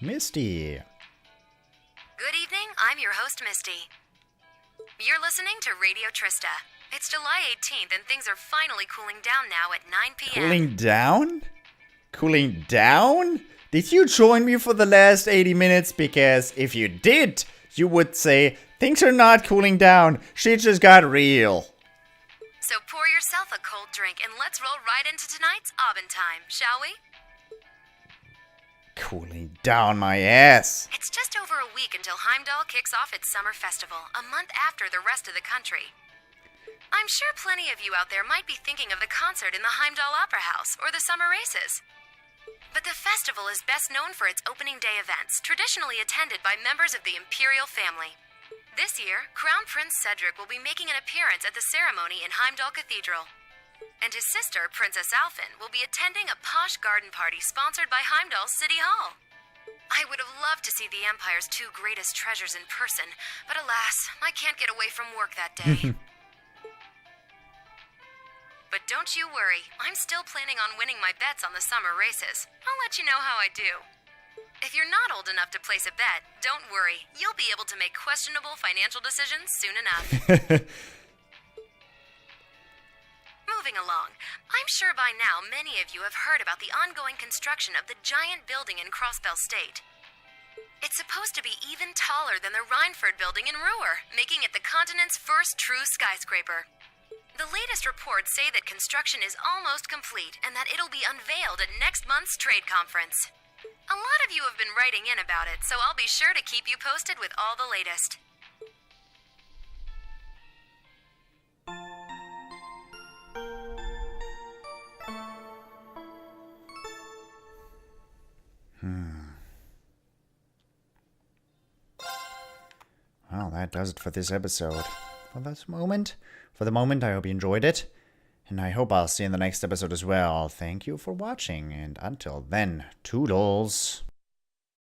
Misty. Good evening, I'm your host, Misty. You're listening to Radio Trista. It's July 18th and things are finally cooling down now at 9 p.m. Cooling down? Cooling down? Did you join me for the last 80 minutes? Because if you did, you would say, things are not cooling down. Shit just got real. So pour yourself a cold drink and let's roll right into tonight's Aubin time, shall we? Cooling down my ass. It's just over a week until Heimdall kicks off its summer festival, a month after the rest of the country. I'm sure plenty of you out there might be thinking of the concert in the Heimdall Opera House or the summer races. But the festival is best known for its opening day events, traditionally attended by members of the Imperial family. This year, Crown Prince Cedric will be making an appearance at the ceremony in Heimdall Cathedral. And his sister, Princess Alphen, will be attending a posh garden party sponsored by Heimdall City Hall. I would have loved to see the Empire's two greatest treasures in person, but alas, I can't get away from work that day. But don't you worry, I'm still planning on winning my bets on the summer races. I'll let you know how I do. If you're not old enough to place a bet, don't worry. You'll be able to make questionable financial decisions soon enough. Moving along, I'm sure by now many of you have heard about the ongoing construction of the giant building in Crossbell State. It's supposed to be even taller than the Rhineford building in Ruhr, making it the continent's first true skyscraper. The latest reports say that construction is almost complete and that it'll be unveiled at next month's trade conference. A lot of you have been writing in about it, so I'll be sure to keep you posted with all the latest. Well, that does it for this episode. For the moment, I hope you enjoyed it. And I hope I'll see you in the next episode as well. Thank you for watching, and until then, toodles.